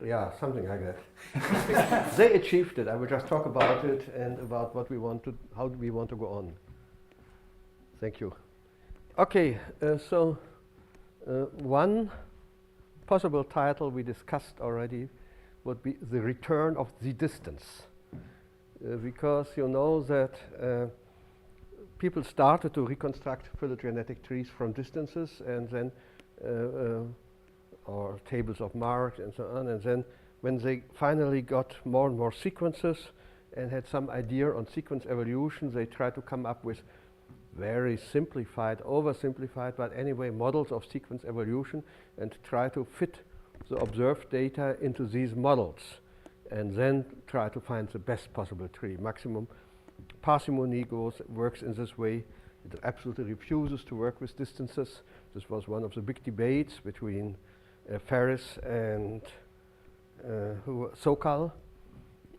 Yeah, something like that. They achieved it. I will just talk about it and about what we want to, how we want to go on. Thank you. Okay, so one possible title we discussed already would be the return of the distance. Because you know that people started to reconstruct phylogenetic trees from distances and then or tables of marks and so on, and then when they finally got more and more sequences and had some idea on sequence evolution, they tried to come up with very simplified, oversimplified, but anyway, models of sequence evolution and try to fit the observed data into these models and then try to find the best possible tree. Maximum parsimony works in this way. It absolutely refuses to work with distances. This was one of the big debates between Ferris and Sokal,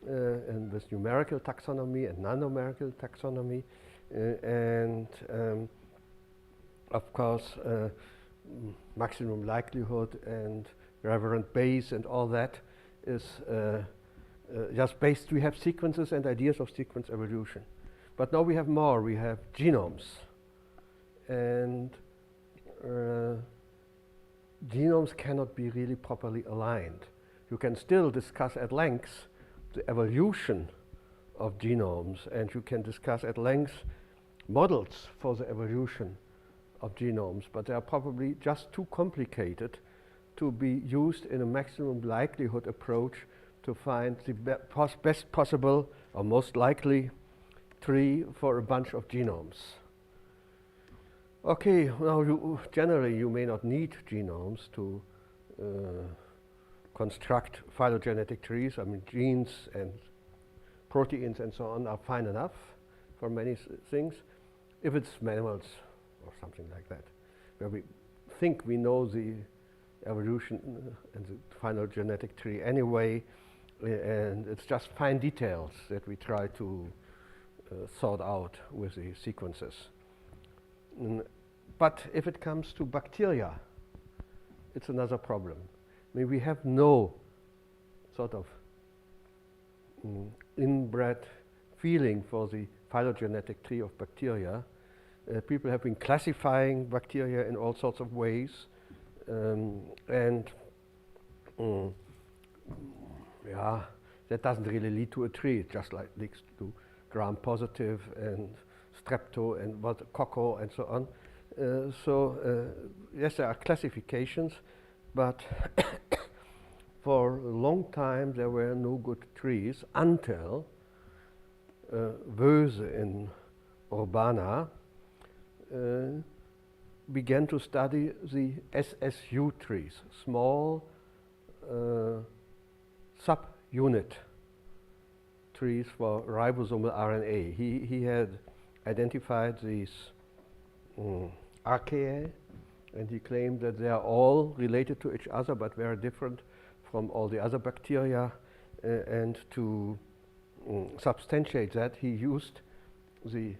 and with numerical taxonomy and non-numerical taxonomy, and of course maximum likelihood and reverent base and all that is just based. We have sequences and ideas of sequence evolution, but now we have more. We have genomes, and genomes cannot be really properly aligned. You can still discuss at length the evolution of genomes, and you can discuss at length models for the evolution of genomes, but they are probably just too complicated to be used in a maximum likelihood approach to find the best possible or most likely tree for a bunch of genomes. Okay, now generally you may not need genomes to construct phylogenetic trees. I mean, genes and proteins and so on are fine enough for many things. If it's mammals or something like that, where we think we know the evolution and the phylogenetic tree anyway, and it's just fine details that we try to sort out with the sequences. But if it comes to bacteria, it's another problem. I mean, we have no sort of inbred feeling for the phylogenetic tree of bacteria. People have been classifying bacteria in all sorts of ways, and yeah, that doesn't really lead to a tree. It just like leads to gram-positive and strepto and what cocco and so on. Yes, there are classifications, but for a long time there were no good trees until Wöse in Urbana began to study the SSU trees, small subunit trees for ribosomal RNA. He had identified these archaea, and he claimed that they are all related to each other but very different from all the other bacteria. And to substantiate that, he used the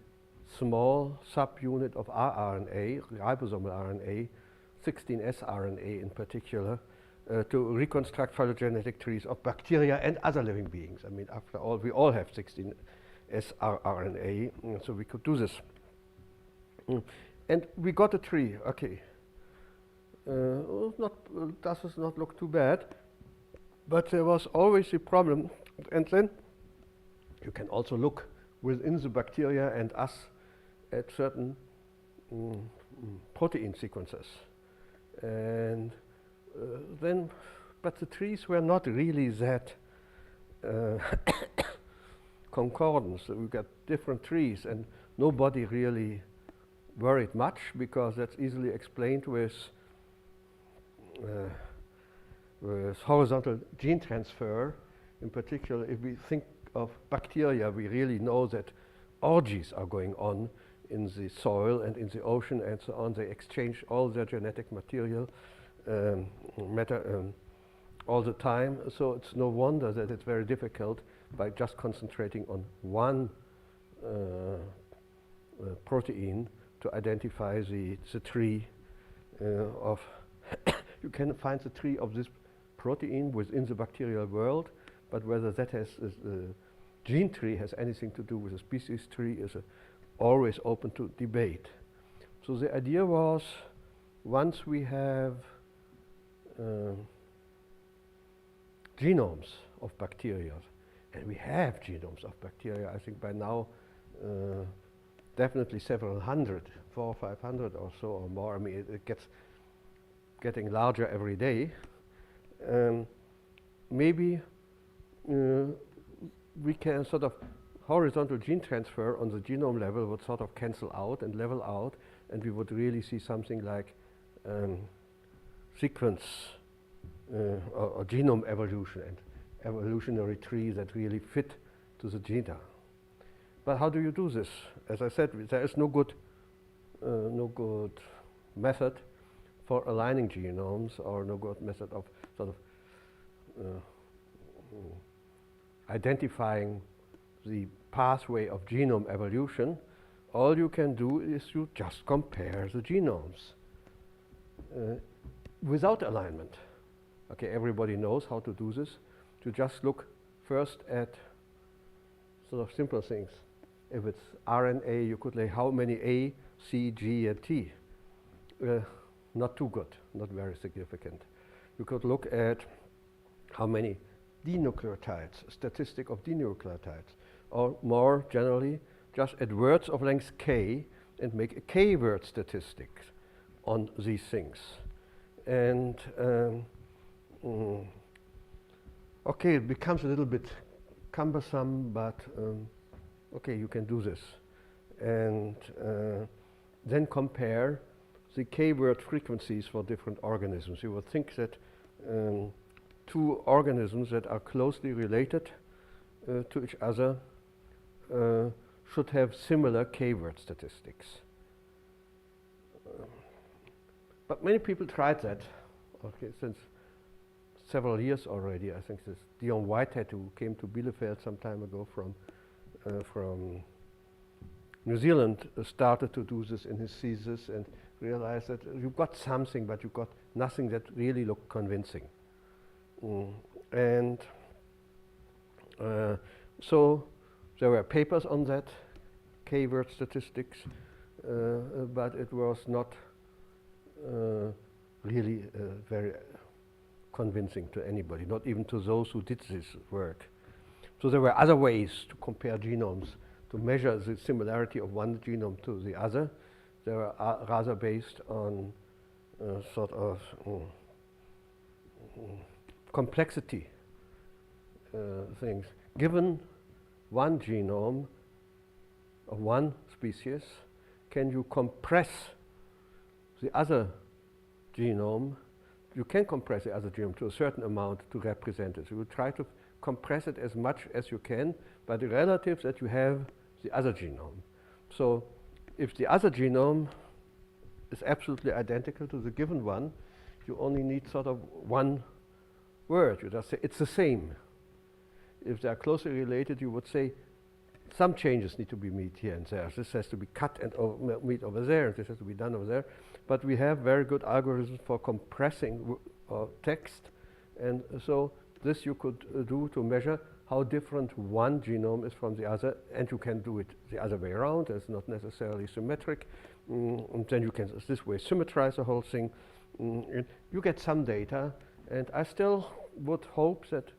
small subunit of rRNA, ribosomal RNA, 16S RNA in particular, to reconstruct phylogenetic trees of bacteria and other living beings. I mean, after all, we all have 16S rRNA, so we could do this. And we got a tree, okay. Does not look too bad, but there was always a problem. And then you can also look within the bacteria and us at certain protein sequences. And then, but the trees were not really that concordant. So we got different trees, and nobody really worried much, because that's easily explained with horizontal gene transfer. In particular, if we think of bacteria, we really know that orgies are going on in the soil and in the ocean and so on. They exchange all their genetic material matter all the time. So it's no wonder that it's very difficult by just concentrating on one protein to identify the tree of you can find the tree of this protein within the bacterial world, but whether that has the gene tree has anything to do with the species tree is always open to debate. So the idea was, once we have genomes of bacteria, and we have genomes of bacteria, I think by now definitely several hundred, 400 or 500 or so or more. I mean, it gets getting larger every day. Maybe we can sort of horizontal gene transfer on the genome level would sort of cancel out and level out, and we would really see something like sequence or genome evolution and evolutionary tree that really fit to the gene. But how do you do this? As I said, there is no good method for aligning genomes, or no good method of sort of identifying the pathway of genome evolution. All you can do is you just compare the genomes without alignment. Okay, everybody knows how to do this. To just look first at sort of simple things. If it's RNA, you could say how many A, C, G, and T. Not too good, not very significant. You could look at how many dinucleotides, statistic of dinucleotides, or more generally, just at words of length k and make a k-word statistics on these things. And okay, it becomes a little bit cumbersome, but okay, you can do this. And then compare the k-word frequencies for different organisms. You would think that two organisms that are closely related to each other should have similar k-word statistics. But many people tried that, okay, since several years already. I think this Dion Whitehead, who came to Bielefeld some time ago from New Zealand, started to do this in his thesis and realized that you got something, but you got nothing that really looked convincing. And so there were papers on that, k-word statistics, but it was not really very convincing to anybody, not even to those who did this work. So there were other ways to compare genomes, to measure the similarity of one genome to the other. They were rather based on sort of complexity things. Given one genome of one species, can you compress the other genome? You can compress the other genome to a certain amount to represent it. So you try to compress it as much as you can by the relatives that you have the other genome. So if the other genome is absolutely identical to the given one, you only need sort of one word. You just say it's the same. If they are closely related, you would say some changes need to be made here and there. This has to be cut and made over there, and this has to be done over there. But we have very good algorithms for compressing text, and so this you could do to measure how different one genome is from the other, and you can do it the other way around. It's not necessarily symmetric, and then you can this way symmetrize the whole thing. You get some data, and I still would hope that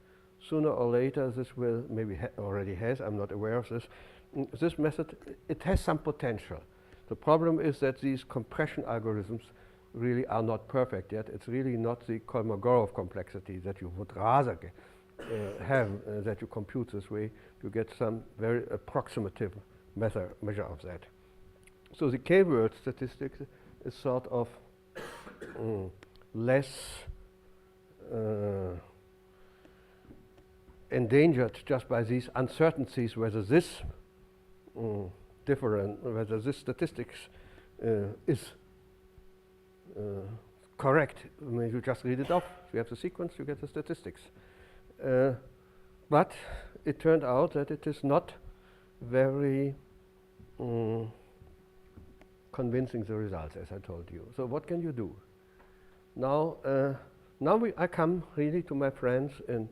sooner or later this will, maybe already has, I'm not aware of this, this method, it has some potential. The problem is that these compression algorithms really are not perfect yet. It's really not the Kolmogorov complexity that you would rather have that you compute this way. You get some very approximative measure of that. So the k-word statistics is sort of less endangered just by these uncertainties whether this whether this statistics is correct. I mean, you just read it off. If you have the sequence, you get the statistics. But it turned out that it is not very convincing, the results, as I told you. So what can you do? Now, Now I come really to my friends in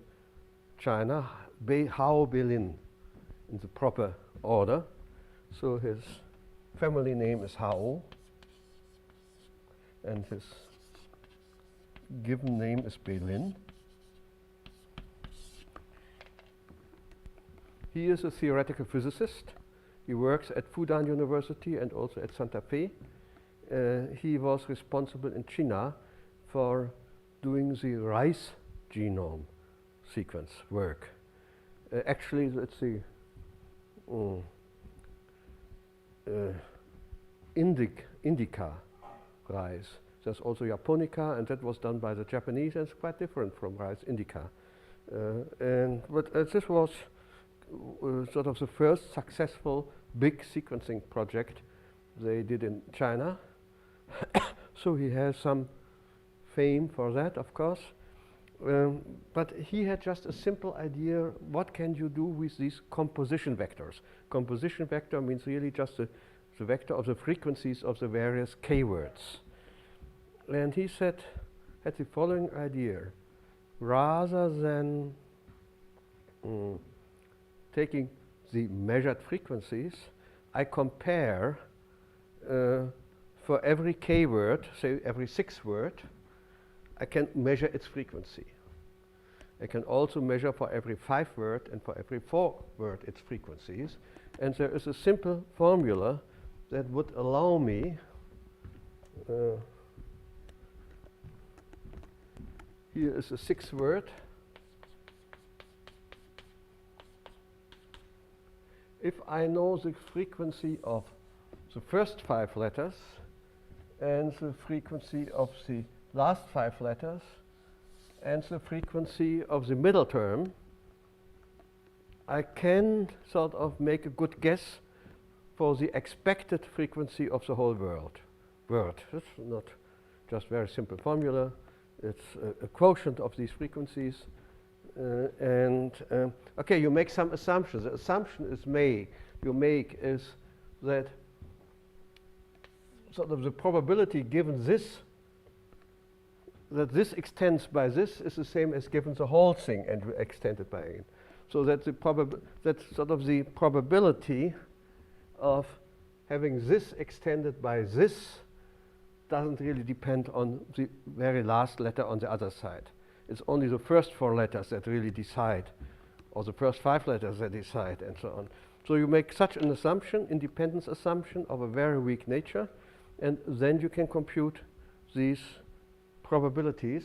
China, Hao Bailin, in the proper order. So his family name is Hao, and his given name is Bailin. He is a theoretical physicist. He works at Fudan University and also at Santa Fe. He was responsible in China for doing the rice genome sequence work. Actually, let's see, indica rice. There's also japonica, and that was done by the Japanese, and it's quite different from rice indica. But this was sort of the first successful big sequencing project they did in China. So he has some fame for that, of course. But he had just a simple idea, what can you do with these composition vectors? Composition vector means really just the vector of the frequencies of the various k-words. And he had the following idea. Rather than taking the measured frequencies, I compare for every k-word, say every 6 word, I can measure its frequency. I can also measure for every 5 word and for every 4 word its frequencies. And there is a simple formula that would allow me here is a 6 word. If I know the frequency of the first 5 letters and the frequency of the last 5 letters and the frequency of the middle term, I can sort of make a good guess for the expected frequency of the whole word. It's not just very simple formula. It's a quotient of these frequencies. Okay, you make some assumptions. The assumption you make is that sort of the probability given this, that this extends by this is the same as given the whole thing and we extend it by n. So that that's sort of the probability of having this extended by this doesn't really depend on the very last letter on the other side. It's only the first 4 letters that really decide, or the first 5 letters that decide, and so on. So you make such an assumption, independence assumption of a very weak nature, and then you can compute these probabilities,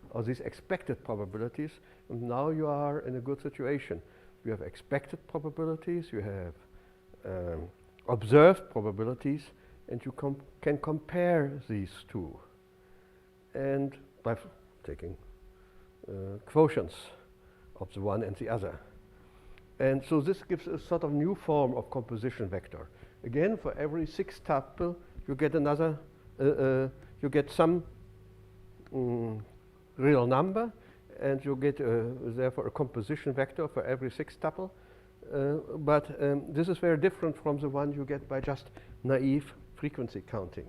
or these expected probabilities, and now you are in a good situation. You have expected probabilities, you have observed probabilities, and you can compare these two, and by taking quotients of the one and the other. And so this gives a sort of new form of composition vector. Again, for every 6 tuple, you get another, you get some real number, and you get therefore a composition vector for every 6 tuple. But this is very different from the one you get by just naive frequency counting.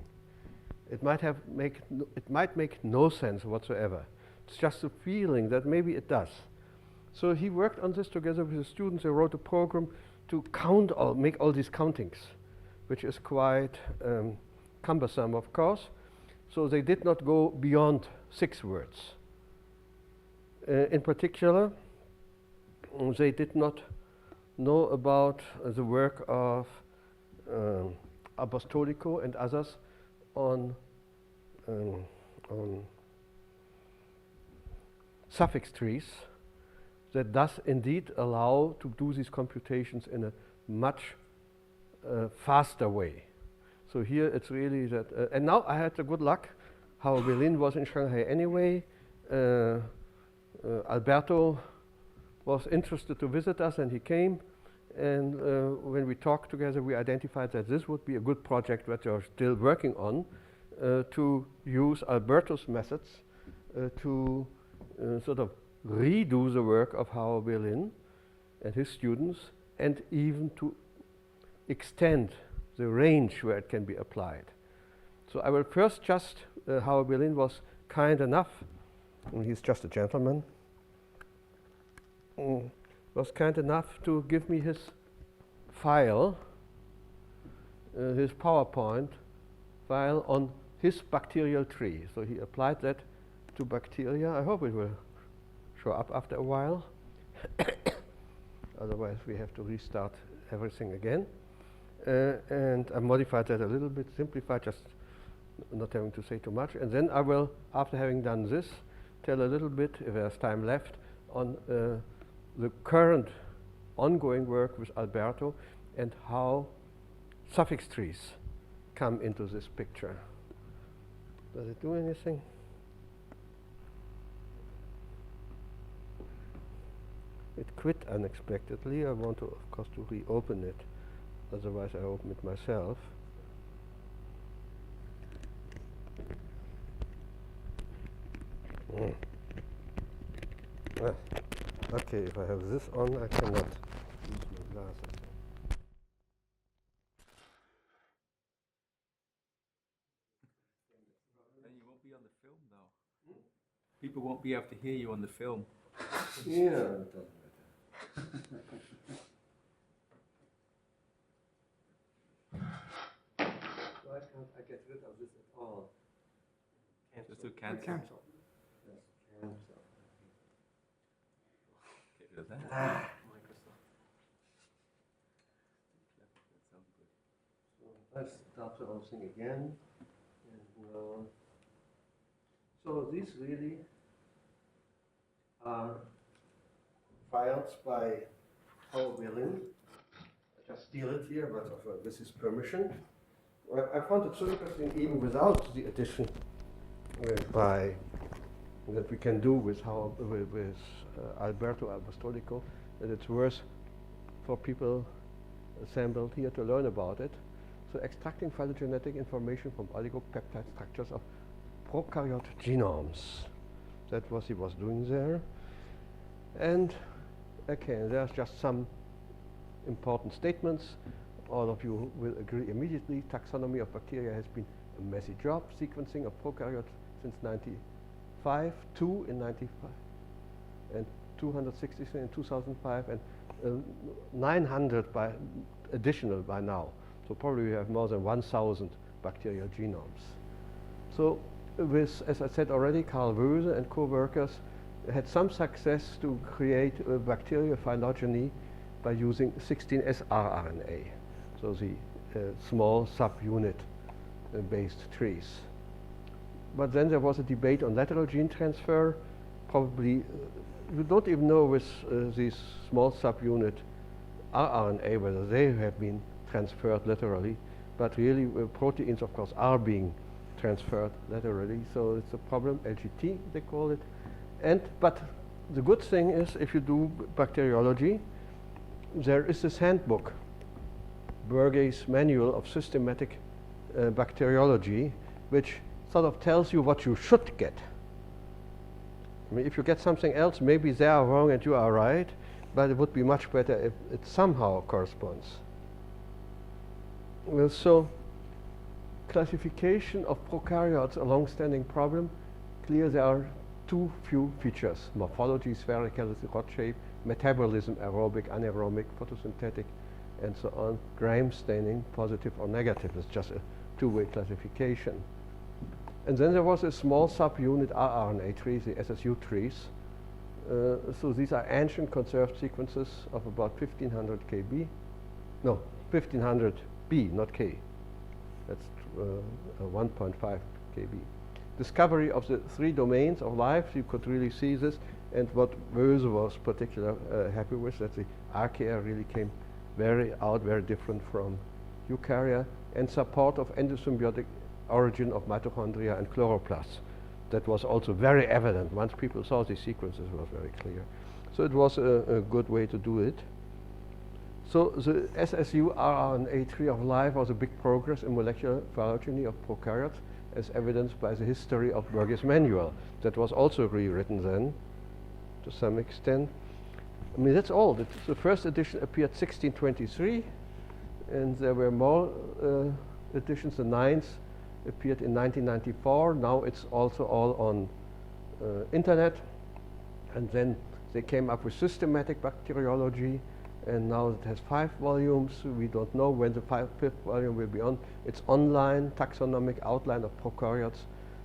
It might make no sense whatsoever. It's just a feeling that maybe it does. So he worked on this together with the students. They wrote a program to make all these countings, which is quite cumbersome, of course. So they did not go beyond 6 words. In particular, they did not know about the work of Apostolico and others on suffix trees that does indeed allow to do these computations in a much faster way. So here it's really that, and now I had the good luck. Hao Bailin was in Shanghai anyway. Alberto was interested to visit us, and he came. And when we talked together, we identified that this would be a good project that you're still working on to use Alberto's methods to sort of redo the work of Hao Bailin and his students, and even to extend the range where it can be applied. So I will first just, Hao Bailin was kind enough and he's just a gentleman, was kind enough to give me his file, his PowerPoint file on his bacterial tree. So he applied that to bacteria. I hope it will show up after a while. Otherwise, we have to restart everything again. And I modified that a little bit, simplified, just not having to say too much. And then I will, after having done this, tell a little bit, if there's time left, on the current ongoing work with Alberto and how suffix trees come into this picture. Does it do anything? It quit unexpectedly. I want to, of course, to reopen it. Otherwise, I open it myself. Okay, if I have this on, I cannot use my glasses. Then you won't be on the film, though. People won't be able to hear you on the film. Yeah, it doesn't matter. Why can't I get rid of this at all? Just do cancel. Cancel. Yes, cancel. Get rid of that. Microsoft. That sounds good. So let's start the whole thing again. And, so these really are files by Hao Bailin. I just steal it here, but with his permission. Well, I found it so interesting, even without the addition by that we can do with Alberto Apostolico, that it's worth for people assembled here to learn about it. So extracting phylogenetic information from oligopeptide structures of prokaryote genomes. That was he was doing there. And okay, there's just some important statements. All of you will agree immediately. Taxonomy of bacteria has been a messy job. Sequencing of prokaryotes since 95, 2 in 95, and 263 in 2005, and 900 by additional by now. So probably we have more than 1,000 bacterial genomes. So with, as I said already, Carl Wöse and co-workers had some success to create a bacterial phylogeny by using 16S rRNA, so the small subunit based trees. But then there was a debate on lateral gene transfer. Probably, we don't even know with these small subunit rRNA whether they have been transferred laterally, but really proteins, of course, are being transferred laterally, so it's a problem, LGT they call it. But the good thing is, if you do bacteriology, there is this handbook, Berge's Manual of Systematic Bacteriology, which sort of tells you what you should get. I mean, if you get something else, maybe they are wrong and you are right, but it would be much better if it somehow corresponds. Well, so classification of prokaryotes, a long-standing problem. Clear there are too few features: morphology, spherical, rod shape, metabolism, aerobic, anaerobic, photosynthetic, and so on. Gram staining, positive or negative. It's just a two-way classification. And then there was a small subunit rRNA trees, the SSU trees. So these are ancient conserved sequences of about 1500 kb. No, 1500 B, not K. That's 1.5 kb. Discovery of the 3 domains of life, you could really see this, and what Wöse was particularly happy with, that the archaea really came very different from eukarya, and support of endosymbiotic origin of mitochondria and chloroplasts. That was also very evident. Once people saw these sequences, it was very clear. So it was a good way to do it. So the SSU rRNA tree of life was a big progress in molecular phylogeny of prokaryotes, as evidenced by the history of Berge's Manual. That was also rewritten then, to some extent. I mean, that's all. The first edition appeared 1623, and there were more editions. The 9th appeared in 1994. Now it's also all on internet, and then they came up with systematic bacteriology, and now it has 5 volumes. We don't know when the 5th volume will be on. It's online, taxonomic outline of prokaryotes,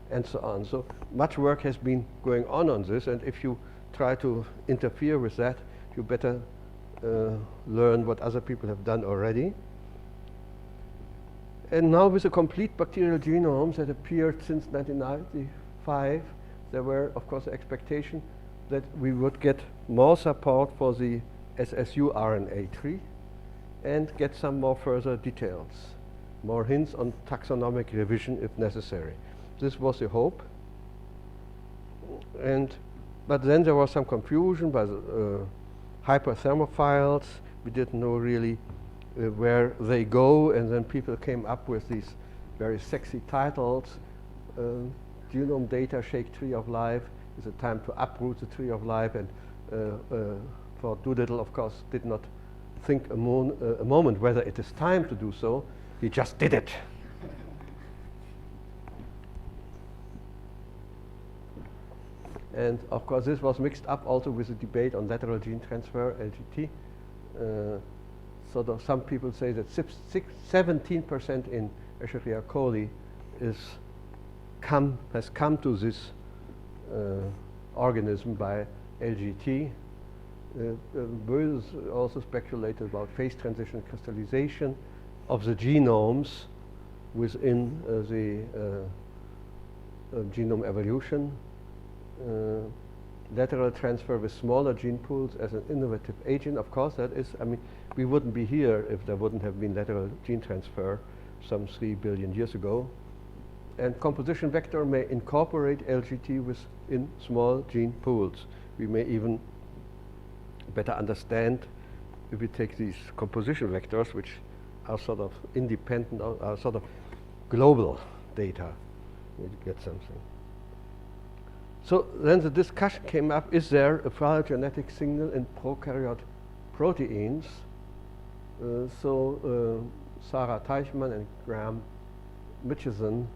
and so on. So much work has been going on this, and if you try to interfere with that, you better learn what other people have done already. And now with the complete bacterial genomes that appeared since 1995, there were, of course, the expectation that we would get more support for the SSU RNA tree and get some more further details, more hints on taxonomic revision if necessary. This was the hope. But then there was some confusion by the hyperthermophiles. We didn't know really where they go, and then people came up with these very sexy titles. Genome data shake tree of life. Is a time to uproot the tree of life, and for Doolittle, of course, did not think a moment whether it is time to do so. He just did it. And of course, this was mixed up also with the debate on lateral gene transfer, LGT. So some people say that 17% in Escherichia coli has come to this organism by LGT. Böse also speculated about phase transition crystallization of the genomes within the genome evolution. Lateral transfer with smaller gene pools as an innovative agent. Of course, that is, I mean, we wouldn't be here if there wouldn't have been lateral gene transfer some 3 billion years ago. And composition vector may incorporate LGT within small gene pools. We may even better understand if we take these composition vectors, which are sort of independent, are sort of global data. We get something. So then the discussion came up, is there a phylogenetic signal in prokaryote proteins? Sarah Teichmann and Graham Mitchison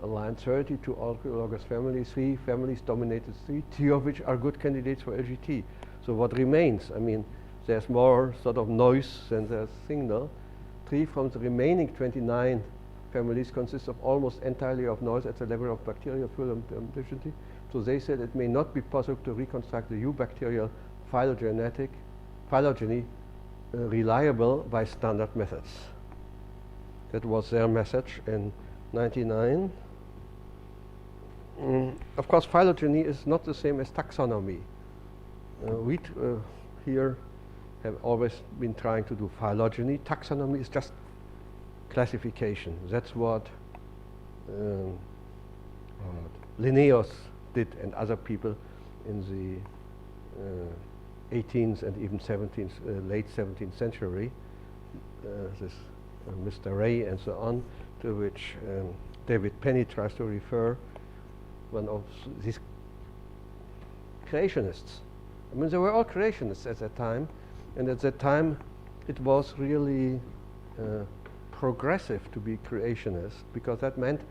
aligned 32 autologous families, 3 families dominated 3 of which are good candidates for LGT. So what remains? I mean, there's more sort of noise than there's signal. 3 from the remaining 29 families consist of almost entirely of noise at the level of bacterial phylogeny. So they said it may not be possible to reconstruct the eubacterial phylogeny reliable by standard methods. That was their message in 1999. Of course, phylogeny is not the same as taxonomy. We here have always been trying to do phylogeny. Taxonomy is just classification. That's what Linnaeus did, and other people in the 18th and even 17th, late 17th century. This Mr. Ray and so on, to which David Penny tries to refer, one of these creationists. I mean, they were all creationists at that time, and at that time it was really progressive to be creationist, because that meant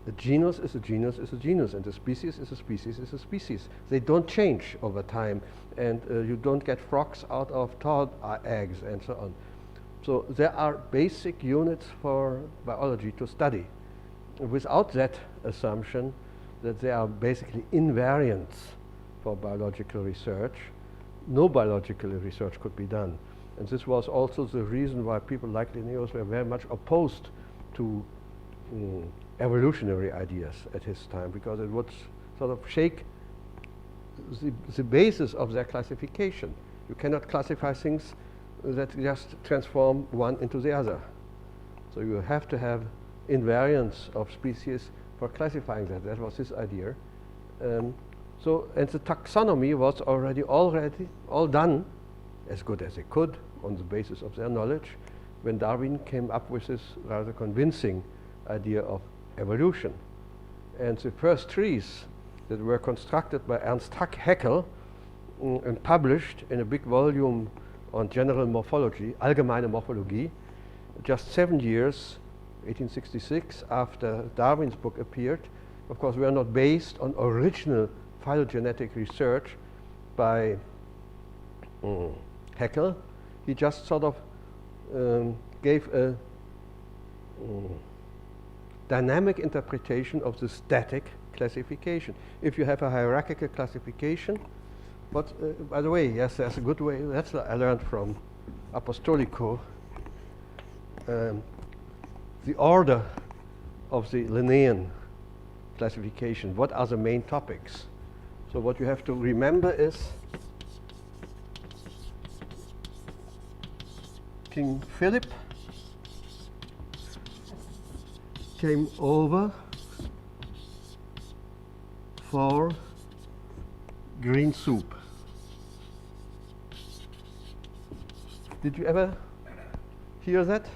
the genus is a genus is a genus, and the species is a species is a species. They don't change over time, and you don't get frogs out of tod eggs and so on. So there are basic units for biology to study. Without that assumption that there are basically invariants for biological research, no biological research could be done. And this was also the reason why people like Linnaeus were very much opposed to evolutionary ideas at his time, because it would sort of shake the basis of their classification. You cannot classify things that just transform one into the other. So you have to have invariants of species for classifying that. That was his idea. And the taxonomy was already all done as good as they could on the basis of their knowledge when Darwin came up with this rather convincing idea of evolution. And the first trees that were constructed by Ernst Haeckel and published in a big volume on general morphology, Allgemeine Morphologie, just 7 years, 1866, after Darwin's book appeared, of course, were not based on original phylogenetic research by Haeckel. He just sort of gave a dynamic interpretation of the static classification. If you have a hierarchical classification, but by the way, yes, there's a good way. That's what I learned from Apostolico. The order of the Linnaean classification. What are the main topics? So what you have to remember is King Philip came over for green soup. Did you ever hear that?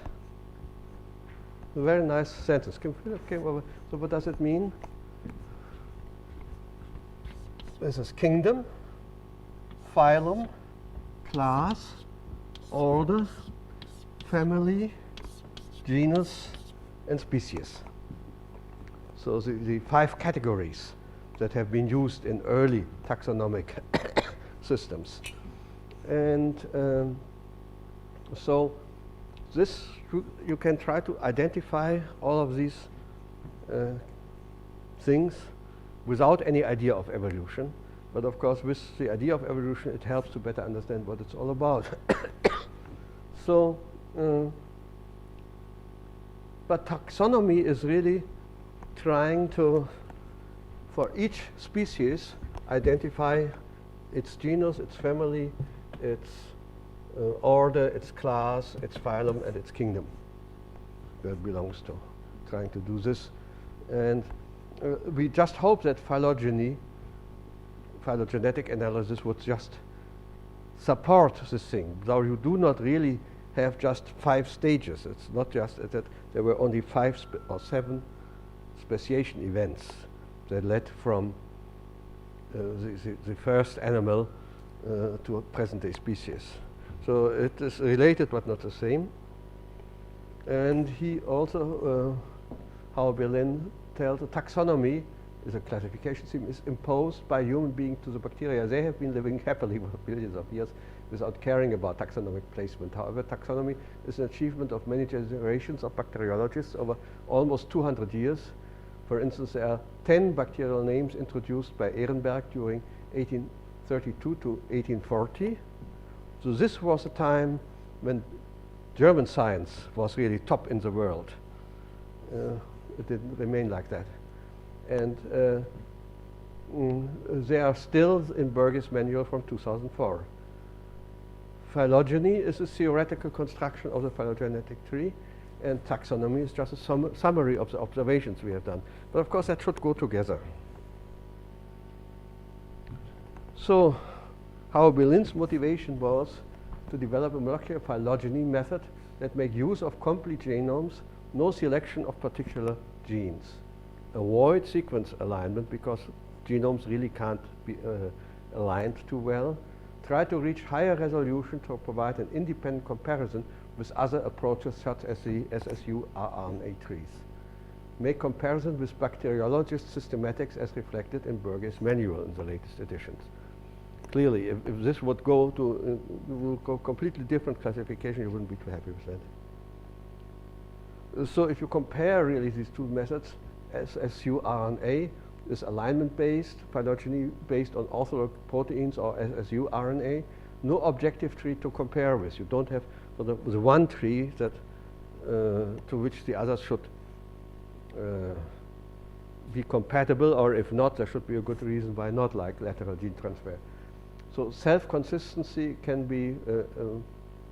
A very nice sentence. King Philip came over. So what does it mean? This is kingdom, phylum, class, order, family, genus, and species. So the 5 categories that have been used in early taxonomic systems. And so this, you can try to identify all of these things without any idea of evolution. But of course, with the idea of evolution, it helps to better understand what it's all about. So, but taxonomy is really trying to, for each species, identify its genus, its family, its order, its class, its phylum, and its kingdom that it belongs to. Trying to do this. And we just hope that phylogenetic analysis would just support this thing. Though you do not really have just 5 stages. It's not just that there were only 5 or 7 speciation events that led from the first animal to a present-day species. So it is related but not the same. And he also, Hao Bailin, tells the taxonomy is a classification scheme is imposed by human beings to the bacteria. They have been living happily for billions of years without caring about taxonomic placement. However, taxonomy is an achievement of many generations of bacteriologists over almost 200 years. For instance, there are 10 bacterial names introduced by Ehrenberg during 1832 to 1840. So this was a time when German science was really top in the world. It didn't remain like that. And they are still in Berge's manual from 2004. Phylogeny is a theoretical construction of the phylogenetic tree, and taxonomy is just a summary of the observations we have done. But of course, that should go together. So, Hao Bailin's motivation was to develop a molecular phylogeny method that make use of complete genomes, no selection of particular genes. Avoid sequence alignment because genomes really can't be aligned too well. Try to reach higher resolution to provide an independent comparison with other approaches such as the SSU rRNA trees. Make comparison with bacteriologist systematics as reflected in Berge's manual in the latest editions. Clearly, if this would go to completely different classification, you wouldn't be too happy with that. So if you compare really these 2 methods, SSU rRNA is alignment-based, phylogeny based on ortholog proteins or SSU RNA, no objective tree to compare with. You don't have the one tree that to which the others should be compatible, or if not, there should be a good reason why not, like lateral gene transfer. So self-consistency can be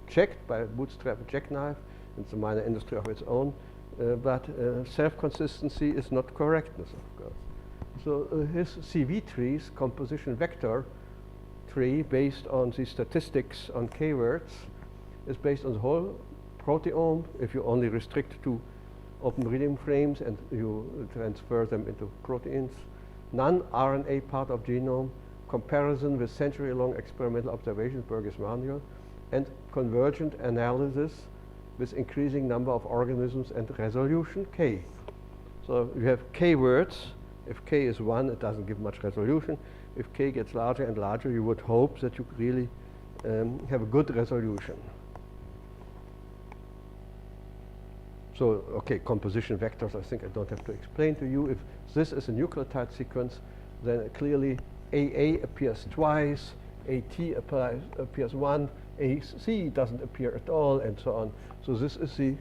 checked by a bootstrap jackknife. It's a minor industry of its own, but self-consistency is not correctness, of course. So his CV trees, composition vector tree based on the statistics on keywords, is based on the whole proteome. If you only restrict to open reading frames and you transfer them into proteins, non-RNA part of genome, comparison with century-long experimental observations, Berge's manual, and convergent analysis with increasing number of organisms and resolution K. So you have K words If k is 1, it doesn't give much resolution. If k gets larger and larger, you would hope that you really have a good resolution. So, okay, composition vectors, I think I don't have to explain to you. If this is a nucleotide sequence, then clearly AA appears twice, AT appears one, AC doesn't appear at all, and so on. So this is the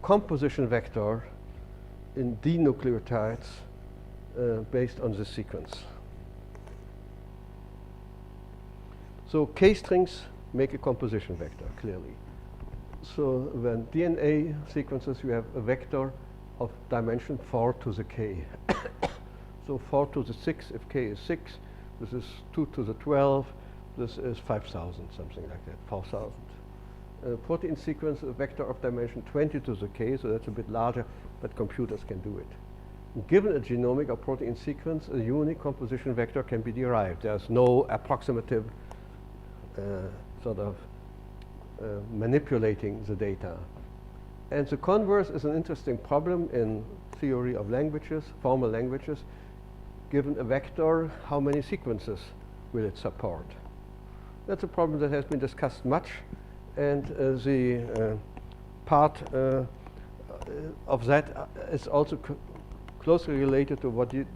composition vector in dinucleotides based on this sequence. So K strings make a composition vector, clearly. So when DNA sequences, you have a vector of dimension 4 to the K. So 4 to the 6, if K is 6, this is 2 to the 12, this is 5,000, something like that, 4,000. Protein sequence, a vector of dimension 20 to the K, so that's a bit larger, but computers can do it. Given a genomic or protein sequence, a unique composition vector can be derived. There's no approximative sort of manipulating the data. And the converse is an interesting problem in theory of languages, formal languages. Given a vector, how many sequences will it support? That's a problem that has been discussed much, and the part of that is also closely related to what you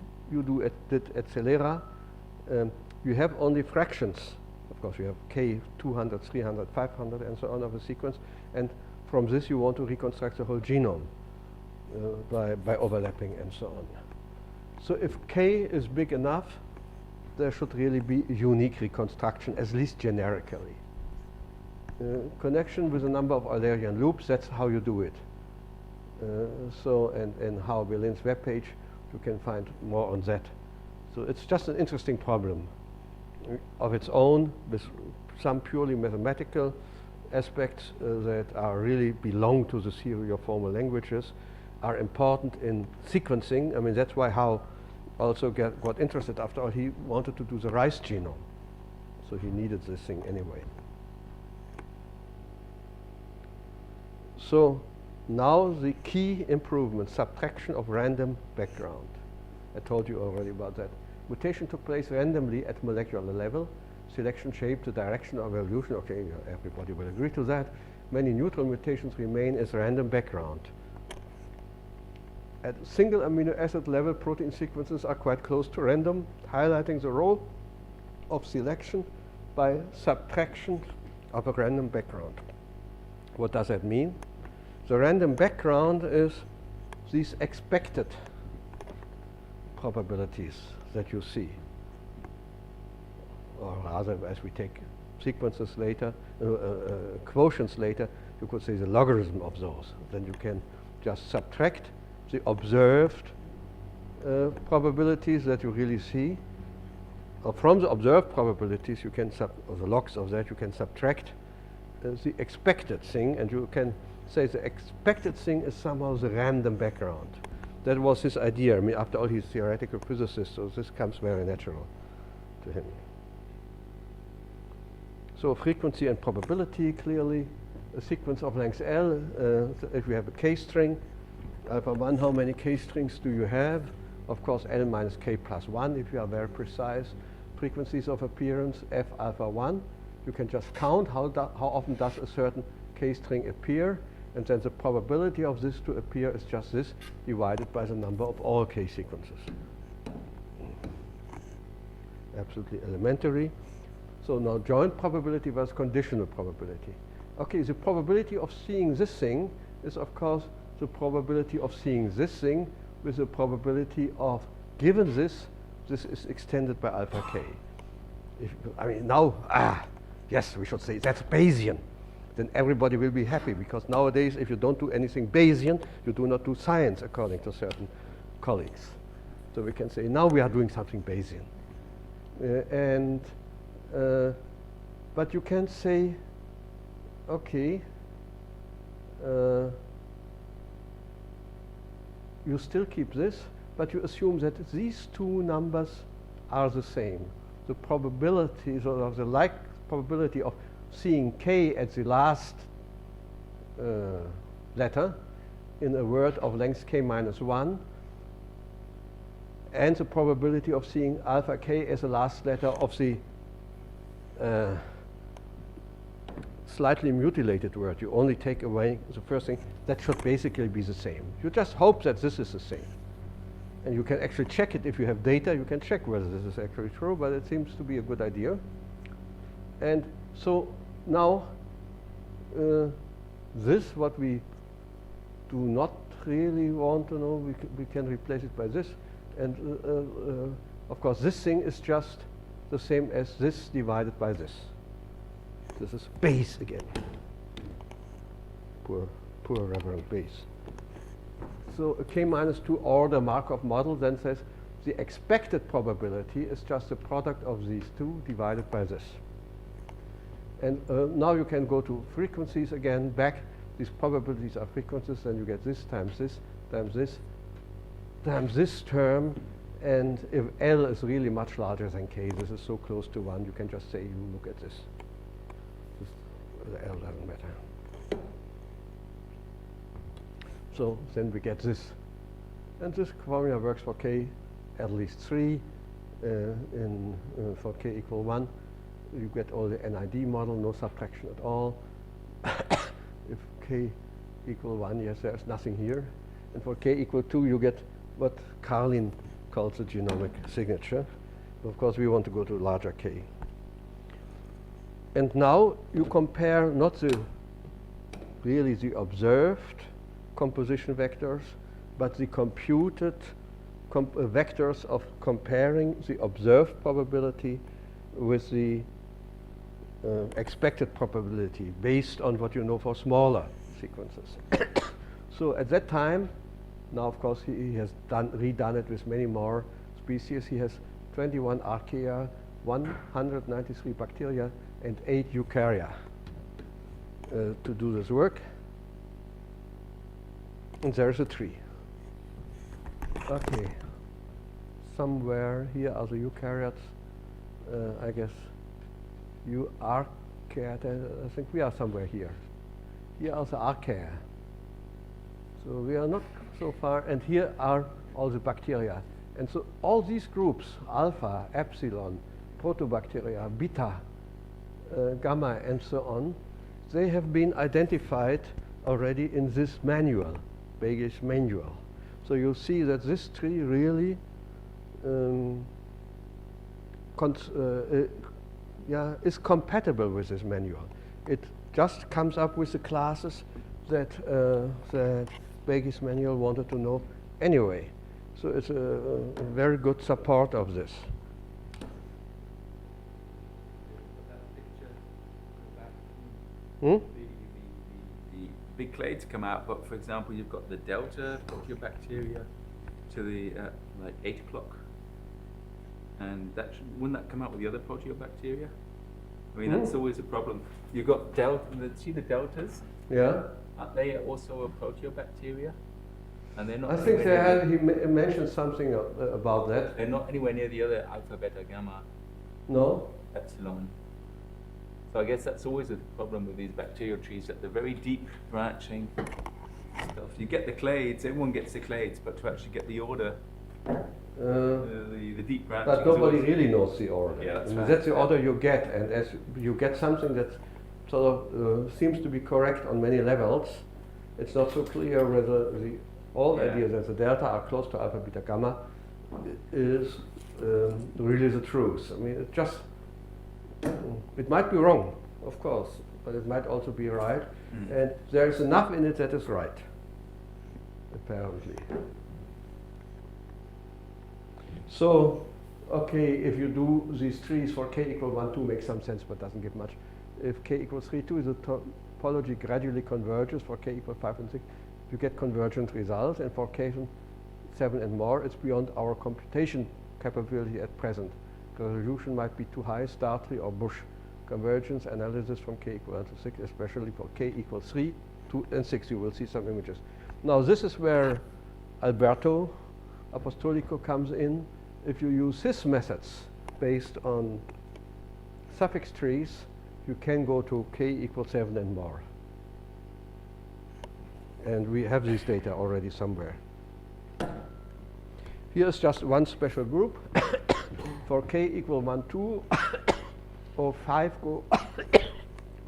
did at Celera. You have only fractions. Of course, you have K 200, 300, 500, and so on of a sequence, and from this you want to reconstruct the whole genome by overlapping and so on. So if K is big enough, there should really be a unique reconstruction, at least generically. Connection with a number of Eulerian loops, that's how you do it. So, and Hao Bailin's webpage, you can find more on that. So it's just an interesting problem of its own, with some purely mathematical aspects that are really belong to the theory of formal languages, are important in sequencing. I mean, that's why Hao also got interested. After all, he wanted to do the rice genome, so he needed this thing anyway. So now the key improvement, subtraction of random background. I told you already about that. Mutation took place randomly at molecular level. Selection shaped the direction of evolution. Okay, everybody will agree to that. Many neutral mutations remain as random background. At single amino acid level, protein sequences are quite close to random, highlighting the role of selection by subtraction of a random background. What does that mean? The random background is these expected probabilities that you see. Or rather, as we take sequences later, quotients later, you could say the logarithm of those. Then you can just subtract the observed probabilities that you really see. Or from the observed probabilities, you can or the logs of that, you can subtract the expected thing, and you can say the expected thing is somehow the random background. That was his idea. I mean, after all, he's a theoretical physicist, so this comes very natural to him. So frequency and probability, clearly. A sequence of length L, if you have a K string, alpha 1, how many K strings do you have? Of course, L minus K plus 1, if you are very precise. Frequencies of appearance, F alpha 1. You can just count how often does a certain K string appear, and then the probability of this to appear is just this, divided by the number of all K sequences. Absolutely elementary. So now joint probability versus conditional probability. Okay, the probability of seeing this thing is, of course, the probability of seeing this thing with the probability of, given this is extended by alpha K. I mean, now, yes, we should say that's Bayesian. Then everybody will be happy, because nowadays, if you don't do anything Bayesian, you do not do science, according to certain colleagues. So we can say, now we are doing something Bayesian. But you can say, okay, you still keep this, but you assume that these two numbers are the same. The probability, sort of the probability of seeing K at the last letter in a word of length K minus 1 and the probability of seeing alpha k as the last letter of the slightly mutilated word. You only take away the first thing. That should basically be the same. You just hope that this is the same. And you can actually check it if you have data. You can check whether this is actually true, but it seems to be a good idea. And so now this, what we do not really want to know, we can replace it by this. And of course, this thing is just the same as this divided by this. This is base again. Poor Reverend Base. So a k-2 order Markov model then says the expected probability is just the product of these two divided by this. And now you can go to frequencies again, back. These probabilities are frequencies, then you get this times this times this times this term. And if L is really much larger than K, this is so close to 1, you can just say, you look at this. The L doesn't matter. So then we get this. And this formula works for K at least 3. For K equal 1, you get all the NID model, no subtraction at all. If K equal 1, yes, there's nothing here. And for K equal 2, you get what Carlin calls the genomic signature. Of course, we want to go to larger K. And now you compare not really the observed composition vectors, but the computed vectors of comparing the observed probability with the expected probability based on what you know for smaller sequences. So at that time, now of course he has redone it with many more species. He has 21 archaea, 193 bacteria, and 8 eukarya to do this work. And there's a tree. Okay. Somewhere here are the eukaryotes. I guess you archaea. I think we are somewhere here. Here are the archaea. So we are not so far. And here are all the bacteria. And so all these groups, alpha, epsilon, protobacteria, beta, gamma, and so on, they have been identified already in this manual, Begi's manual. So you'll see that this tree really is compatible with this manual. It just comes up with the classes that Begi's manual wanted to know anyway. So it's a very good support of this. The big clades come out, but for example, you've got the delta proteobacteria to the like 8 o'clock, and wouldn't that come out with the other proteobacteria? I mean, that's always a problem. You've got see the deltas? Yeah. Aren't they also a proteobacteria? And they're not. I think he mentioned something about that. They're not anywhere near the other alpha, beta, gamma. No. Epsilon. So I guess that's always a problem with these bacterial trees, that they're very deep branching stuff. You get the clades, everyone gets the clades, but to actually get the order, the deep branching. But nobody really knows the order. Yeah, that's I mean, right. that's the order you get, and as you get something that sort of seems to be correct on many levels, it's not so clear whether the old idea that the delta are close to alpha, beta, gamma is really the truth. I mean, it might be wrong, of course, but it might also be right. And there's enough in it that is right, apparently. So, okay, if you do these trees for k equal 1, 2 makes some sense, but doesn't give much. If k equals 3, 2, the topology gradually converges. For k equals 5 and 6, you get convergent results. And for k 7 and more, it's beyond our computation capability at present. The resolution might be too high, Startree or Bush convergence analysis from k equal 1 to 6, especially for k equals 3, 2, and 6. You will see some images. Now, this is where Alberto Apostolico comes in. If you use his methods based on suffix trees, you can go to k equals 7 and more. And we have this data already somewhere. Here's just one special group. For k equal 1, 2, or 5 go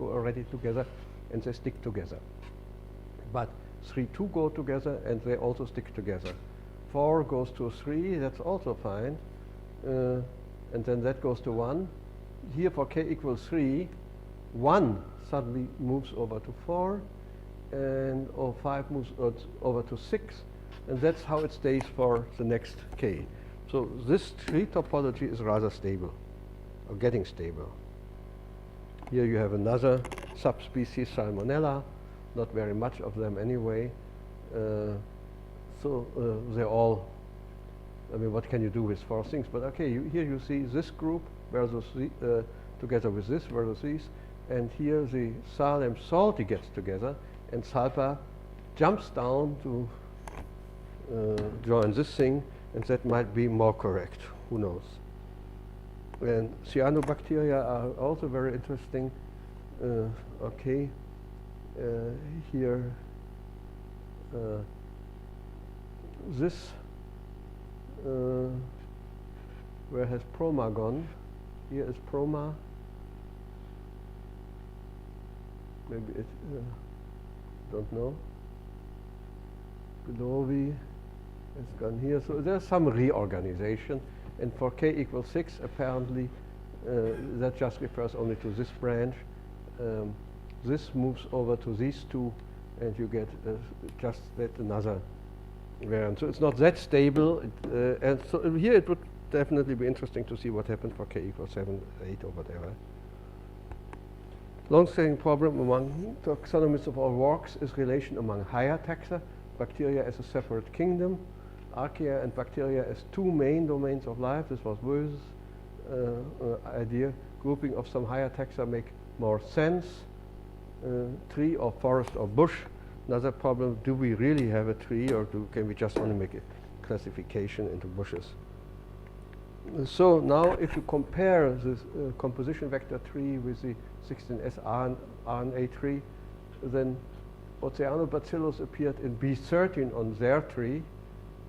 already together, and they stick together. But 3, 2 go together, and they also stick together. 4 goes to 3, that's also fine. And then that goes to 1. Here for k equals 3, 1 suddenly moves over to 4, and 5 moves over to 6, and that's how it stays for the next k. So this tree topology is rather stable, or getting stable. Here you have another subspecies, Salmonella, not very much of them anyway. So they're all, I mean, what can you do with 4 things? But okay, here you see this group versus together with this versus these, and here the Salem salty gets together, and sulfur jumps down to join this thing, and that might be more correct, who knows. And cyanobacteria are also very interesting. Okay, here this where has Proma gone? Here is Proma. Maybe it, don't know. Glovi has gone here. So there's some reorganization. And for k equals 6, apparently, that just refers only to this branch. This moves over to these two, and you get just that another variant. So it's not that stable. And so here it would definitely be interesting to see what happens for k equals 7, 8, or whatever. Long-standing problem among taxonomists of all walks is relation among higher taxa, bacteria as a separate kingdom, archaea and bacteria as two main domains of life. This was Böse's idea. Grouping of some higher taxa make more sense. Tree or forest or bush. Another problem, do we really have a tree, or can we just only make a classification into bushes? So now if you compare this composition vector tree with the 16S RNA tree, then Oceanobacillus appeared in B13 on their tree,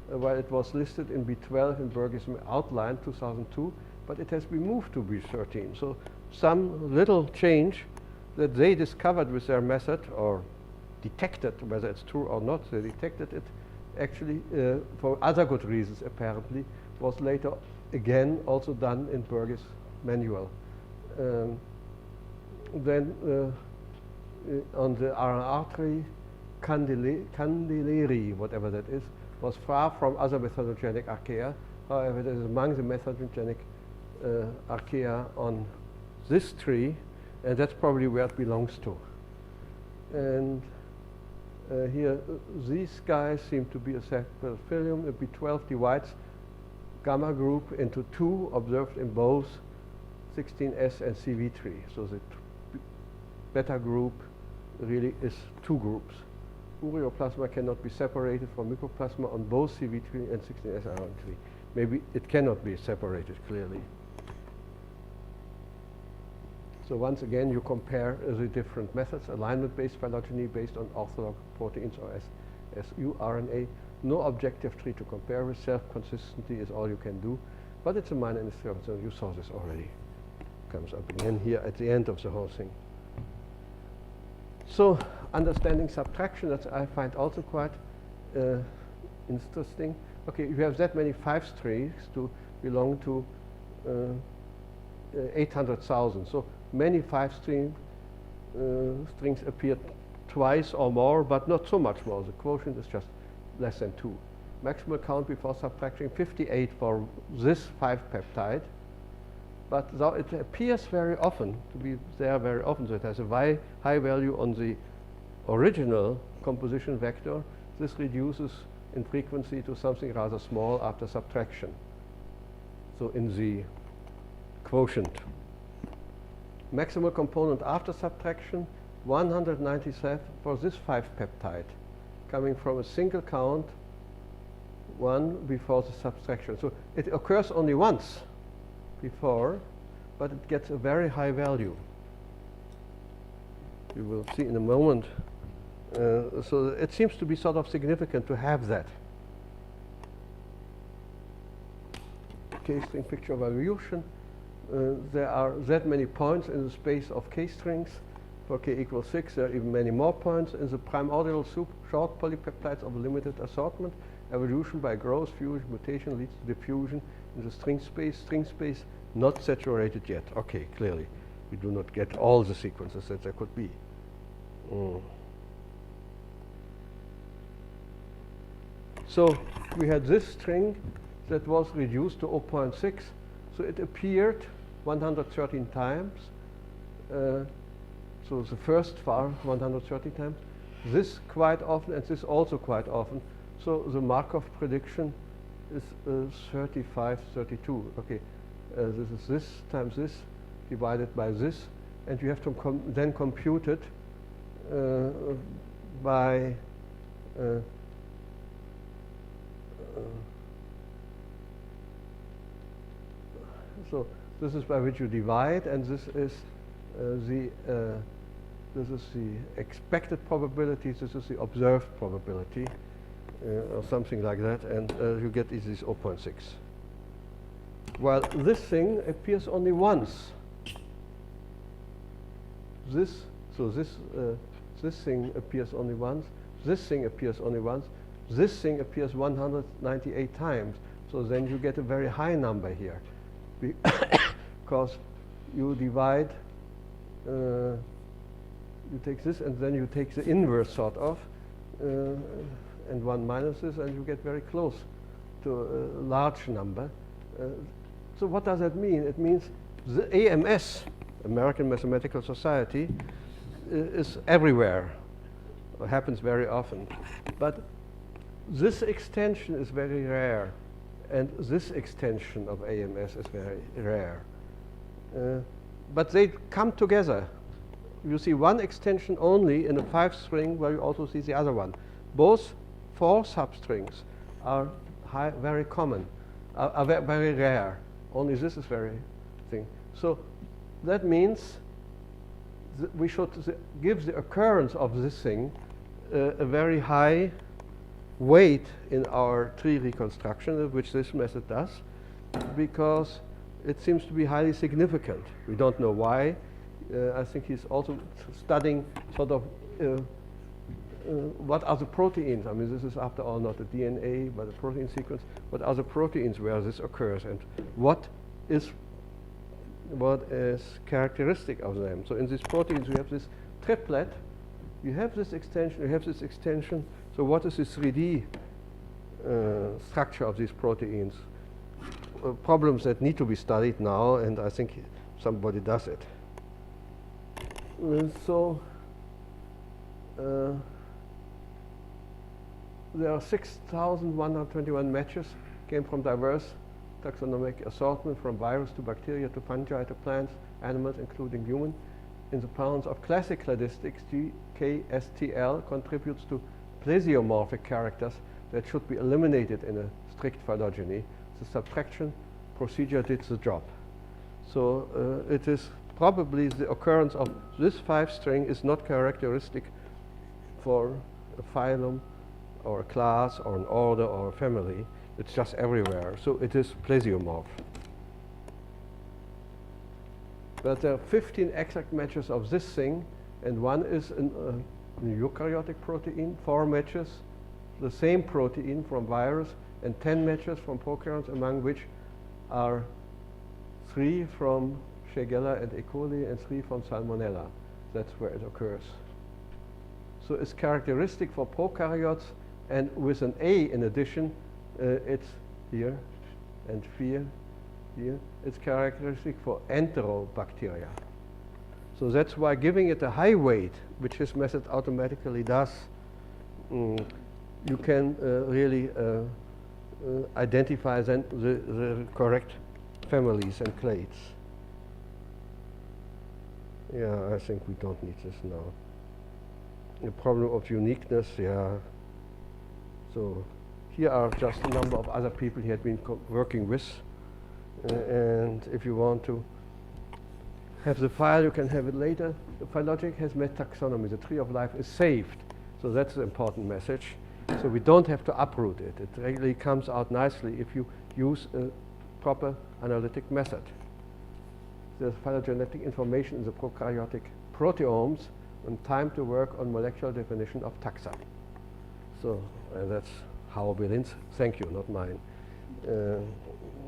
while it was listed in B12 in Berge's outline 2002, but it has been moved to B13. So some little change that they discovered with their method, or detected, whether it's true or not, they detected it actually for other good reasons apparently, was later again also done in Berge's manual. Then on the RNR tree, Candeleri, whatever that is, was far from other methylogenic archaea. However, it is among the methylogenic archaea on this tree, and that's probably where it belongs to. And here, these guys seem to be a separate phylum. A B12 divides gamma group into two, observed in both 16S and CV3. So the beta group really is two groups. Ureoplasma cannot be separated from mycoplasma on both CV3 and 16S RN3. Maybe it cannot be separated clearly. So once again, you compare the different methods: alignment-based phylogeny based on ortholog proteins or SU RNA. No objective tree to compare with. Self-consistency is all you can do, but it's a minor industrial concern. You saw this already. Comes up again here at the end of the whole thing. So understanding subtraction, that I find also quite interesting. Okay, you have that many 5 strings to belong to 800,000. So many 5 strings appear twice or more, but not so much more. The quotient is just less than 2. Maximal count before subtraction 58 for this 5 peptide. But though it appears very often to be there very often, so it has a high value on the original composition vector, this reduces in frequency to something rather small after subtraction. So in the quotient. Maximal component after subtraction, 197 for this 5 peptide, coming from a single count, 1 before the subtraction. So it occurs only once before, but it gets a very high value. You will see in a moment. So it seems to be sort of significant to have that. K-string picture of evolution. There are that many points in the space of K-strings. For K equals 6, there are even many more points. In the primordial soup, short polypeptides of limited assortment, evolution by growth, fusion, mutation leads to diffusion in the string space not saturated yet. Okay, clearly, we do not get all the sequences that there could be. So we had this string that was reduced to 0.6, so it appeared 113 times. So the first var 130 times. This quite often, and this also quite often. So the Markov prediction is 35, 32. Okay, this is this times this divided by this, and you have to then compute it by so this is by which you divide, and this is this is the expected probability, this is the observed probability, or something like that, and you get this 0.6. While this thing appears only once. This thing appears only once, this thing appears only once, this thing appears 198 times. So then you get a very high number here, because you divide, you take this and then you take the inverse sort of, and 1 minus this, and you get very close to a large number. So what does that mean? It means the AMS, American Mathematical Society, is everywhere, or happens very often. But this extension is very rare, and this extension of AMS is very rare. But they come together. You see one extension only in a 5 string where you also see the other one. Both 4 substrings are very common, are very rare. Only this is very thing. So that means we should give the occurrence of this thing a very high weight in our tree reconstruction, which this method does, because it seems to be highly significant. We don't know why. I think he's also studying sort of what are the proteins. I mean, this is after all not a DNA, but a protein sequence. What are the proteins where this occurs, and what is characteristic of them? So in these proteins, we have this triplet. You have this extension, you have this extension. So what is the 3D structure of these proteins? Problems that need to be studied now, and I think somebody does it. There are 6,121 matches, came from diverse taxonomic assortment, from virus to bacteria to fungi to plants, animals, including human. In the parlance of classic cladistics, GKSTL contributes to plesiomorphic characters that should be eliminated in a strict phylogeny. The subtraction procedure did the job. So it is probably the occurrence of this 5 string is not characteristic for a phylum or a class or an order or a family. It's just everywhere. So it is plesiomorph. But there are 15 exact matches of this thing, and one is an eukaryotic protein, 4 matches, the same protein from virus, and 10 matches from prokaryotes, among which are 3 from Shigella and E. coli and 3 from Salmonella. That's where it occurs. So it's characteristic for prokaryotes, and with an A in addition, it's here and here. It's characteristic for enterobacteria. So that's why giving it a high weight, which this method automatically does, you can really identify then the correct families and clades. Yeah, I think we don't need this now. The problem of uniqueness, yeah. So here are just a number of other people he had been working with. And if you want to have the file, you can have it later. The Phylogenetics has metaxonomy. The tree of life is saved. So that's the important message. So we don't have to uproot it. It really comes out nicely if you use a proper analytic method. There's phylogenetic information in the prokaryotic proteomes and time to work on molecular definition of taxa. So that's Hao Bailin's, thank you, not mine.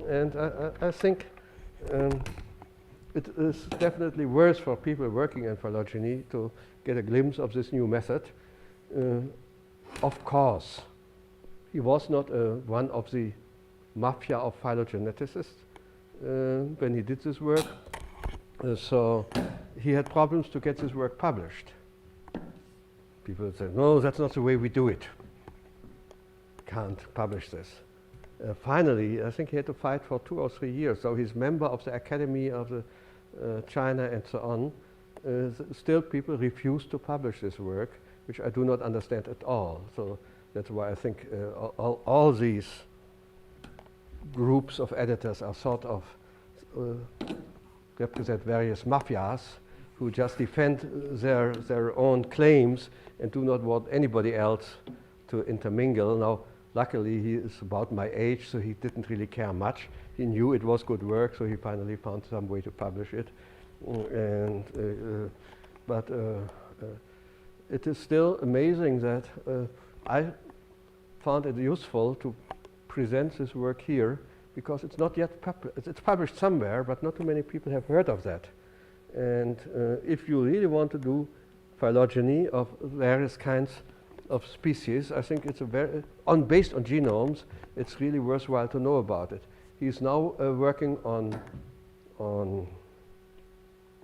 And I think it is definitely worth for people working in phylogeny to get a glimpse of this new method. Of course, he was not one of the mafia of phylogeneticists when he did this work. So he had problems to get this work published. People said, no, that's not the way we do it. Can't publish this. Finally, I think he had to fight for 2 or 3 years. So he's member of the Academy of the China and so on. Still people refuse to publish this work, which I do not understand at all. So that's why I think all these groups of editors are sort of represent various mafias who just defend their own claims and do not want anybody else to intermingle. Now, luckily, he is about my age, so he didn't really care much. He knew it was good work, so he finally found some way to publish it. But it is still amazing that I found it useful to present this work here, because it's not yet published. It's published somewhere, but not too many people have heard of that. And if you really want to do phylogeny of various kinds of species, I think it's a based on genomes, it's really worthwhile to know about it. He's now working on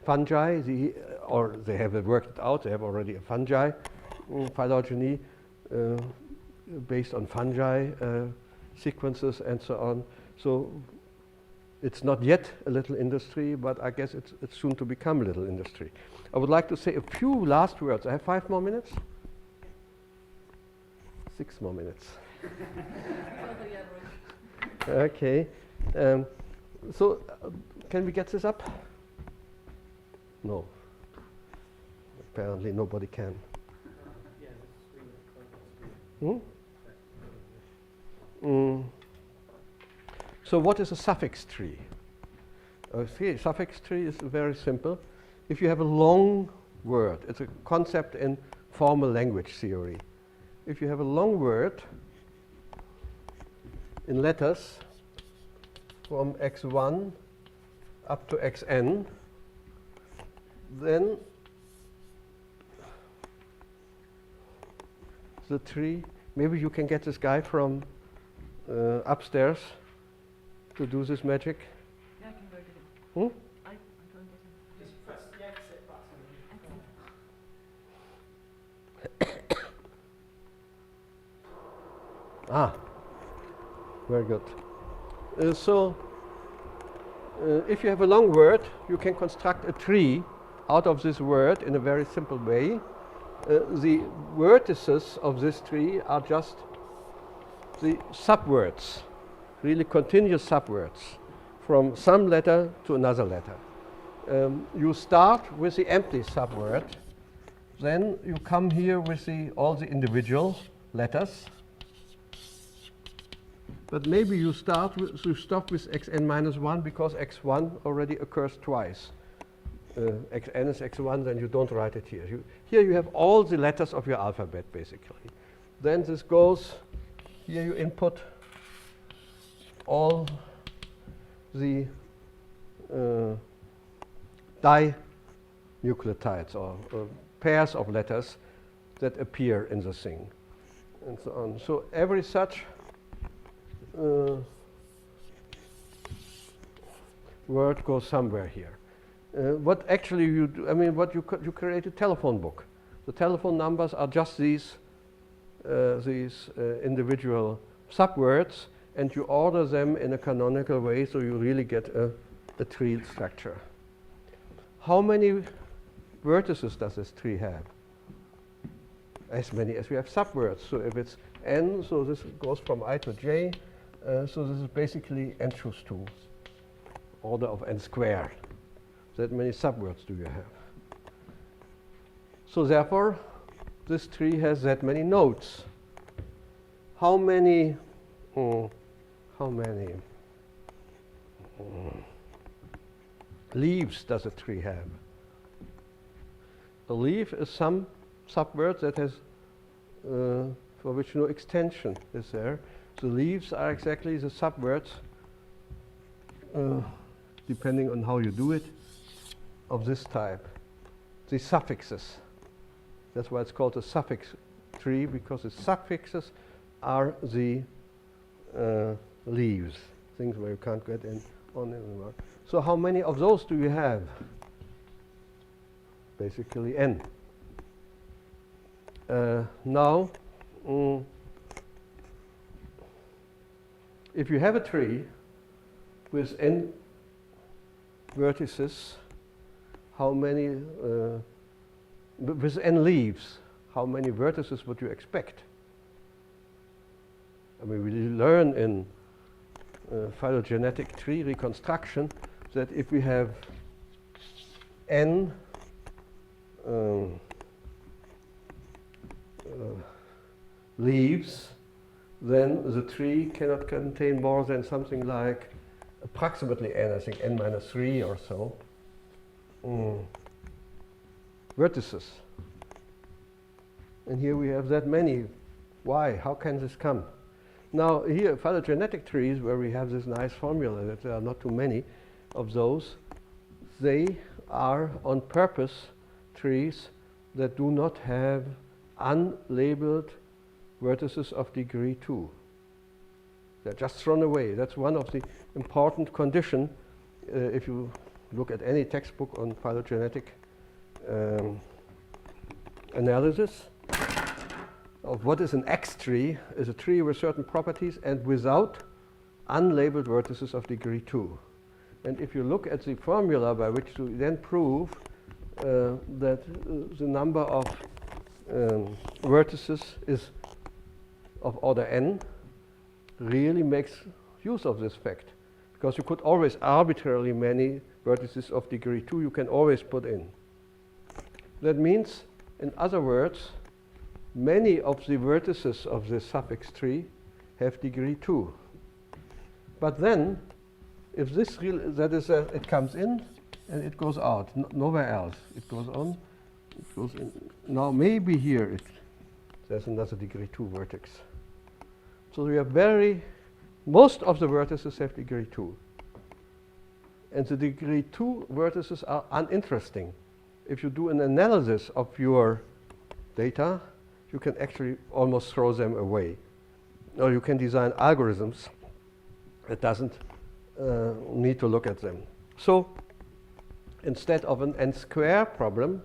fungi, or they have worked it out. They have already a fungi phylogeny based on fungi sequences and so on. So it's not yet a little industry, but I guess it's soon to become a little industry. I would like to say a few last words. I have 5 more minutes? 6 more minutes. Okay. So can we get this up? No. Apparently nobody can. So what is a suffix tree? A suffix tree is very simple. If you have a long word, it's a concept in formal language theory. If you have a long word in letters from x1 up to xn, then the tree, maybe you can get this guy from upstairs to do this magic. Yeah, I can go get him. I can go get him. Just press the exit button. Ah, very good. If you have a long word, you can construct a tree out of this word in a very simple way. The vertices of this tree are just the subwords, really continuous subwords from some letter to another letter. You start with the empty subword, then you come here with all the individual letters. But maybe you stop with xn minus 1 because x1 already occurs twice. Xn is x1, then you don't write it here. Here you have all the letters of your alphabet, basically. Then this goes, here you input all the dinucleotides or pairs of letters that appear in the thing, and so on. So every such word goes somewhere here. What actually you do, you create a telephone book. The telephone numbers are just these individual subwords, and you order them in a canonical way, so you really get a tree structure. How many vertices does this tree have? As many as we have subwords. So if it's n, so this goes from I to j, so this is basically n choose 2, order of n squared. That many subwords do you have. So therefore, this tree has that many nodes. How many leaves does a tree have? A leaf is some subword that has, for which no extension is there. The leaves are exactly the subwords, depending on how you do it, of this type. The suffixes. That's why it's called a suffix tree, because the suffixes are the leaves, things where you can't get in on anymore. So how many of those do you have? Basically n. Now, if you have a tree with n vertices, how many, with n leaves, how many vertices would you expect? I mean, we learn in phylogenetic tree reconstruction that if we have n leaves, then the tree cannot contain more than something like approximately n, I think n minus 3 or so, vertices. And here we have that many. Why? How can this come? Now here, phylogenetic trees, where we have this nice formula that there are not too many of those, they are on purpose trees that do not have unlabeled vertices of degree 2. They're just thrown away. That's one of the important conditions if you look at any textbook on phylogenetic analysis of what is an X tree, is a tree with certain properties and without unlabeled vertices of degree 2. And if you look at the formula by which to then prove that the number of vertices is of order n, really makes use of this fact. Because you could always arbitrarily many vertices of degree 2 you can always put in. That means, in other words, many of the vertices of this suffix tree have degree 2. But then, if this that is, it comes in and it goes out, nowhere else. It goes on, it goes in. Now maybe here there's another degree 2 vertex. So we have most of the vertices have degree 2. And the degree 2 vertices are uninteresting. If you do an analysis of your data, you can actually almost throw them away. Or you can design algorithms that doesn't need to look at them. So instead of an n square problem,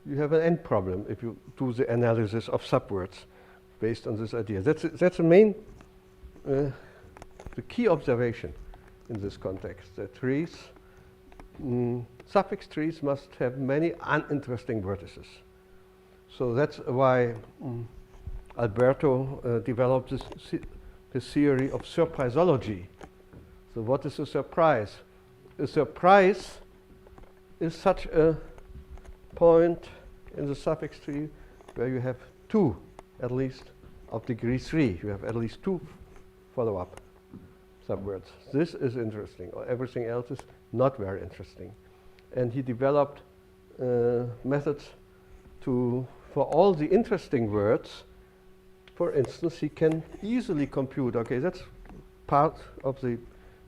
you have an n problem if you do the analysis of subwords based on this idea. That's the main, the key observation in this context, that trees, suffix trees must have many uninteresting vertices. So that's why Alberto developed this theory of surprisology. So what is a surprise? A surprise is such a point in the suffix tree where you have 2, at least, of degree 3. You have at least 2 follow-up subwords. This is interesting. Everything else is not very interesting. And he developed methods for all the interesting words. For instance, he can easily compute, okay, that's part of the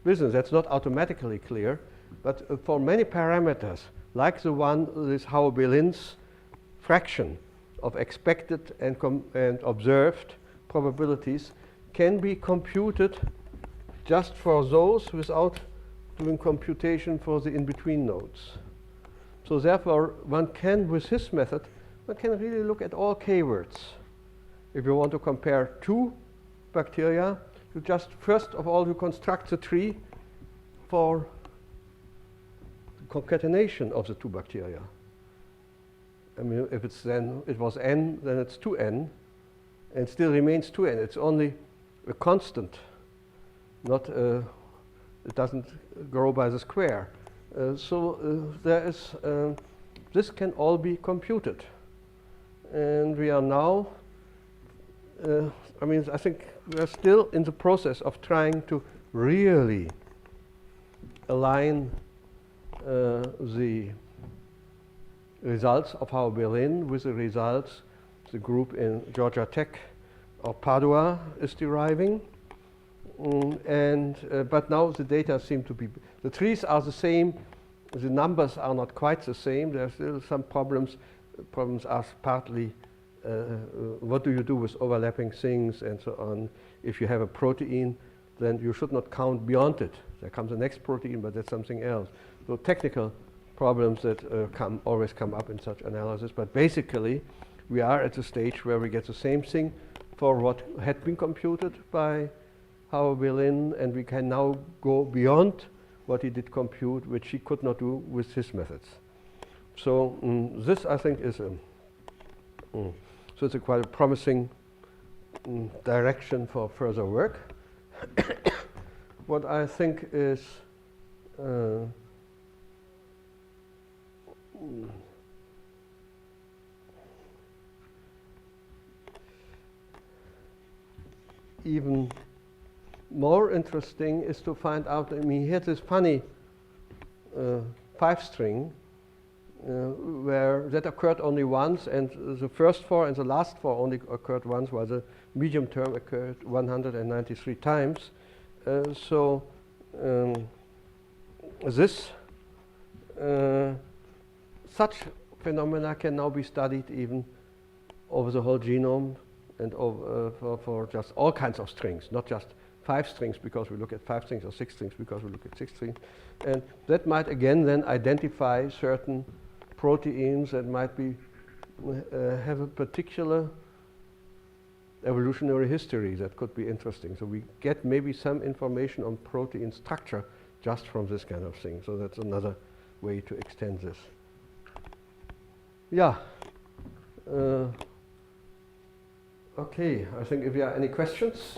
business, that's not automatically clear, but for many parameters, like the one, this Hao Bailin's fraction of expected and observed probabilities can be computed just for those without doing computation for the in-between nodes. So therefore, one can, with his method, one can really look at all k-words. If you want to compare 2 bacteria, you just, first of all, you construct the tree for the concatenation of the 2 bacteria. I mean, if it's then, it was n, then it's 2n, and still remains 2n. It's only a constant, not it doesn't grow by the square. There is, this can all be computed. And we are now, I mean, I think we are still in the process of trying to really align the results of Hao Bailin with the results the group in Georgia Tech or Padua is deriving. But now the data seem to be, the trees are the same, the numbers are not quite the same. There are still some problems. Problems are partly what do you do with overlapping things and so on. If you have a protein, then you should not count beyond it. There comes the next protein, but that's something else. So technical problems that always come up in such analysis. But basically, we are at the stage where we get the same thing for what had been computed by Hao Bailin, and we can now go beyond what he did compute, which he could not do with his methods. So this, I think, is so it's a quite a promising direction for further work. What I think is even more interesting is to find out, I mean, he had this funny 5-string where that occurred only once, and the first 4 and the last 4 only occurred once, while the medium term occurred 193 times. Such phenomena can now be studied even over the whole genome and for just all kinds of strings, not just 5 strings because we look at 5 strings or 6 strings because we look at 6 strings. And that might again then identify certain proteins that might be have a particular evolutionary history that could be interesting. So we get maybe some information on protein structure just from this kind of thing. So that's another way to extend this. Yeah. Okay, I think if there are any questions.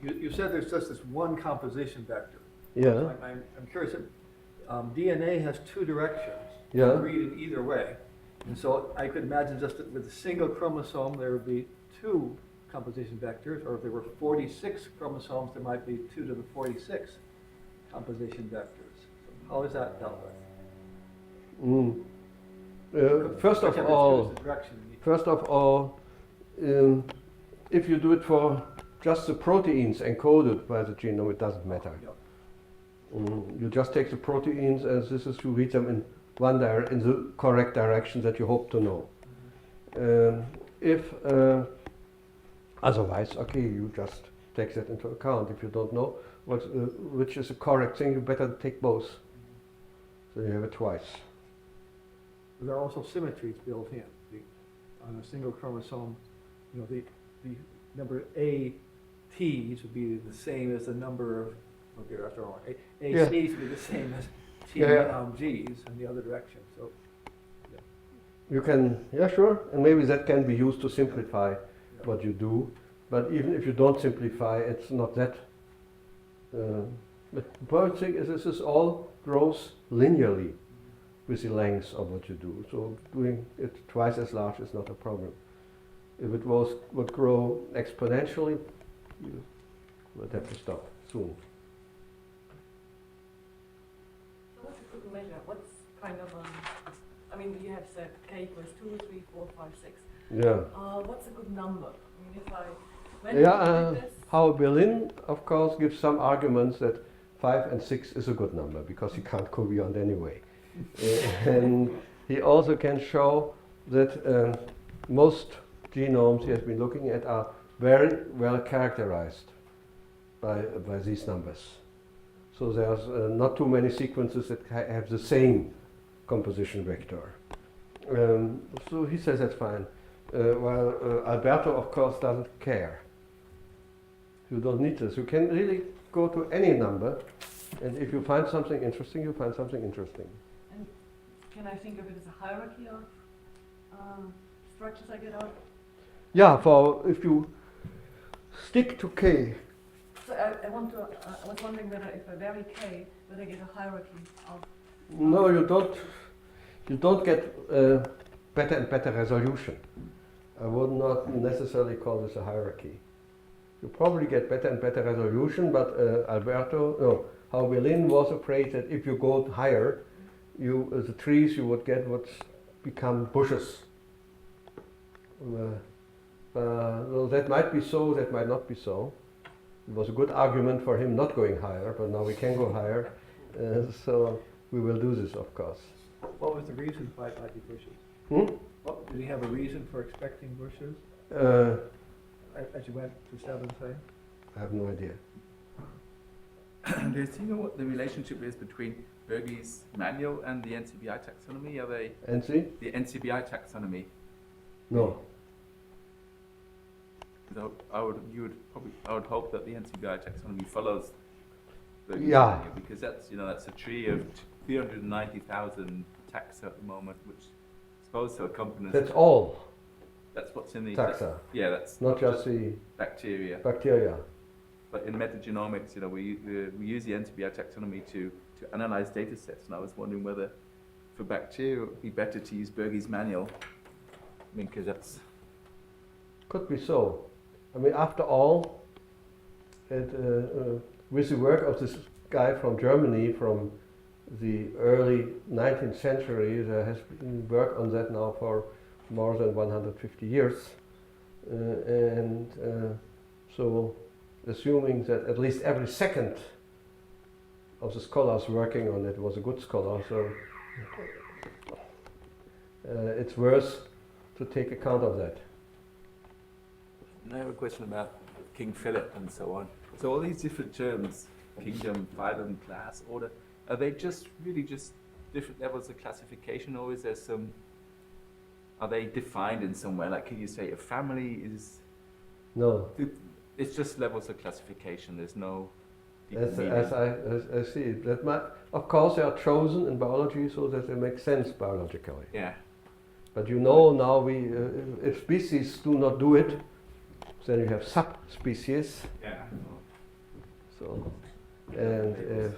You said there's just this one composition vector. Yeah. I'm curious. DNA has 2 directions. Yeah. You can read it either way. And so I could imagine just that with a single chromosome there would be 2 composition vectors, or if there were 46 chromosomes there might be 2 to the 46 composition vectors. So how is that dealt with? First of all, if you do it for just the proteins encoded by the genome, it doesn't matter. Yep. You just take the proteins, and this is to read them in in the correct direction that you hope to know. If otherwise, okay, you just take that into account. If you don't know which is the correct thing, you better take both. So you have it twice. There are also symmetries built in. On a single chromosome, you know, the number ATs would be the same as the number of, okay, after all, ACs would be the same as Gs in the other direction. So, yeah. You can, sure, and maybe that can be used to simplify what you do. But even if you don't simplify, it's not that. The important thing is this all grows linearly with the length of what you do. So doing it twice as large is not a problem. If it would grow exponentially, you would have to stop soon. So what's a good measure? What's kind of I mean, you have said k equals 2, 3, 4, 5, 6. Yeah. What's a good number? I mean, if I Hao Bailin, of course, gives some arguments that 5 and 6 is a good number because you can't go beyond anyway. And he also can show that most genomes he has been looking at are very well characterized by these numbers. So there's not too many sequences that have the same composition vector. So he says that's fine. While Alberto, of course, doesn't care. You don't need this. You can really go to any number, and if you find something interesting, you find something interesting. And can I think of it as a hierarchy of structures I get out? Yeah, for if you stick to K. So I was wondering whether if I vary K, whether I get a hierarchy of. No, you don't. You don't get better and better resolution. I would not necessarily call this a hierarchy. You probably get better and better resolution, but Hao Bailin was afraid that if you go higher, the trees you would get would become bushes. Well, that might be so, that might not be so. It was a good argument for him not going higher, but now we can go higher, so we will do this, of course. What was the reason why it might be bushes? What, did he have a reason for expecting bushes as you went to 7, say? I have no idea. Do you know what the relationship is between Berge's manual and the NCBI taxonomy? Are they NC? the NCBI taxonomy? No. So I would hope that the NCBI taxonomy follows Berge's Yeah. manual, because that's a tree of 390,000 taxa at the moment, which is supposed to accompany. That's all That's what's in the taxa, that's not just the bacteria. bacteria. But in metagenomics, we use the NCBI taxonomy to analyze data sets, and I was wondering whether for bacteria it would be better to use Berge's manual. I mean, because that's Could be so. I mean, after all, with the work of this guy from Germany from the early 19th century, there has been work on that now for more than 150 years. So assuming that at least every second of the scholars working on it was a good scholar, so it's worth to take account of that. I have a question about King Philip and so on. So all these different terms, kingdom, phylum, class, order, are they just different levels of classification, or is there are they defined in some way? Like, can you say a family is? No. It's just levels of classification. There's no. As I see it, of course they are chosen in biology so that they make sense biologically. Yeah. But now if species do not do it, then you have subspecies. Yeah. So, and if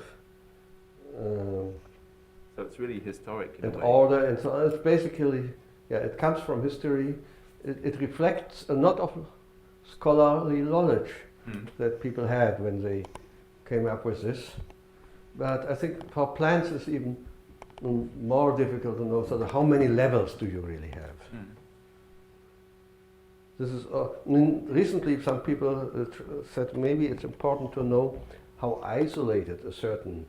so it's really historic in and a way. order and so on. It's basically, it comes from history. It reflects a lot of scholarly knowledge that people had when they came up with this. But I think for plants it's even more difficult to know. So how many levels do you really have? This is recently some people said maybe it's important to know how isolated a certain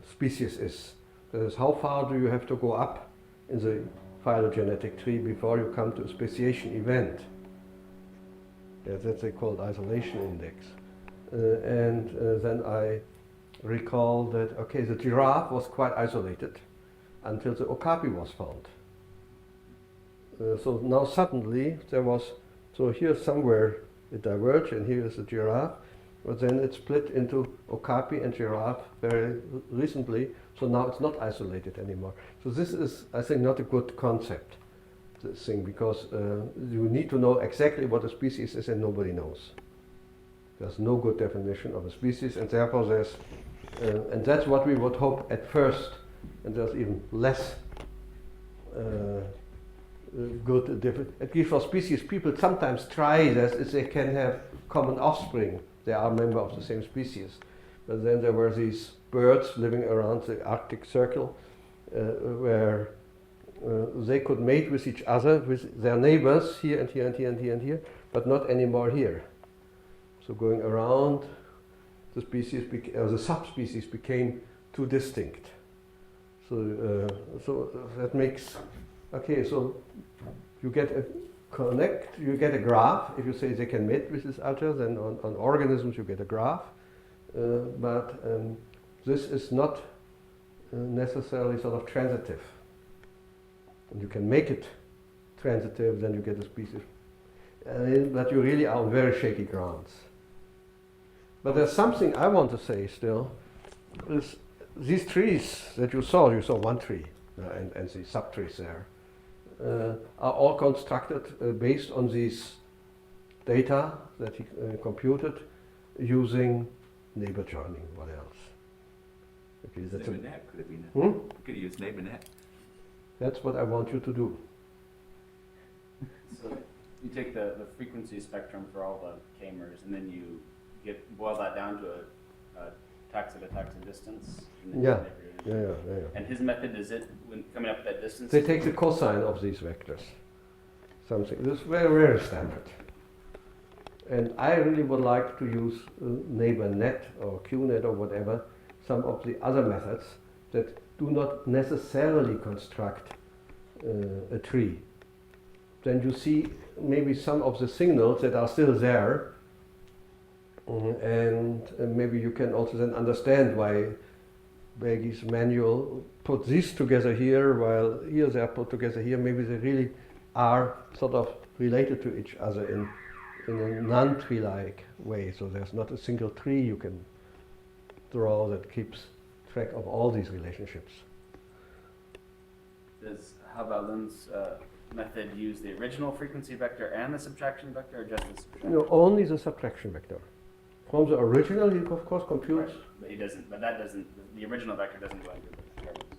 species is. That is, how far do you have to go up in the phylogenetic tree before you come to a speciation event? That's a called isolation index. Then I recall that the giraffe was quite isolated until the okapi was found. So now suddenly here somewhere it diverged, and here is the giraffe, but then it split into okapi and giraffe very recently, so now it's not isolated anymore. So this is, I think, not a good concept, this thing, because you need to know exactly what a species is, and nobody knows. There's no good definition of a species, and therefore and that's what we would hope at first, and there's even less good difference. At least for species, people sometimes try this if they can have common offspring. They are members of the same species. But then there were these birds living around the Arctic Circle where they could mate with each other, with their neighbors here and here and here and here and here, but not anymore here. So going around, the species, the subspecies became too distinct. So that makes, so you get a graph. If you say they can mate with each other, then on organisms you get a graph. But this is not necessarily sort of transitive. And you can make it transitive, then you get a species. But you really are on very shaky grounds. But there's something I want to say still, is these trees that you saw one tree and the subtrees there, are all constructed based on these data that he computed using neighbor joining. What else? Okay, that's NeighborNet could have been it. Hmm? We could use NeighborNet. That's what I want you to do. you take the frequency spectrum for all the K-mers, and then you boil that down to a taxa to taxa distance. And then Yeah. you measure it. Yeah. And his method is it when coming up with that distance? They take the cosine of these vectors. Something. This is very, very standard. And I really would like to use neighbor net or QNet or whatever, some of the other methods that do not necessarily construct a tree. Then you see maybe some of the signals that are still there, and maybe you can also then understand why Bergi's manual put these together here, while here they are put together here. Maybe they really are sort of related to each other in a non-tree-like way. So there's not a single tree you can draw that keeps track of all these relationships. Does Hao Bailin's method use the original frequency vector and the subtraction vector, or just the subtraction? No, only the subtraction vector. From the original, he of course computes. Right. But he doesn't. But that doesn't. The original vector doesn't go into the determinants.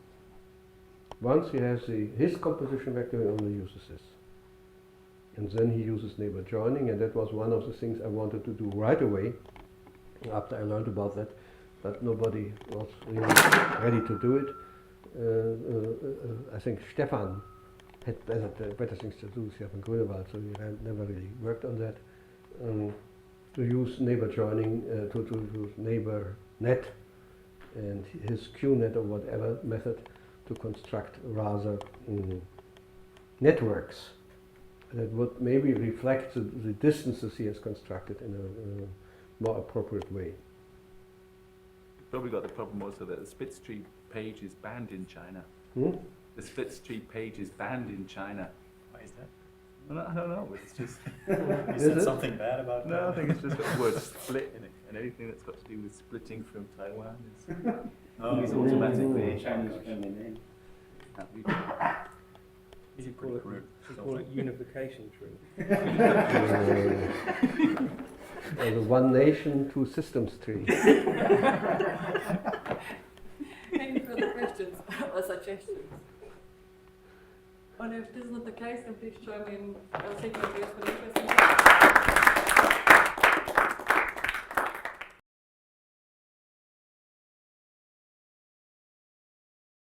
Once he has his composition vector, he only uses this. And then he uses neighbor joining, and that was one of the things I wanted to do right away after I learned about that, but nobody was really ready to do it. I think Stefan had better things to do, Stefan Grunewald, so he had never really worked on that. To use neighbor joining, to use neighbor net and his QNet or whatever method to construct rather networks that would maybe reflect the distances he has constructed in a more appropriate way. Probably got the problem also that the Spitz tree page is banned in China. The Spitz tree page is banned in China. Why is that? Well, I don't know. It's just You Is said it? something bad about that? no. I think it's just got the word split in it, and anything that's got to do with splitting from Taiwan is Oh, is automatically The Chinese family name. You should call it, unification tree. The one nation, two systems tree. Any further questions or suggestions? And if this is not the case, then please join me in taking a place for the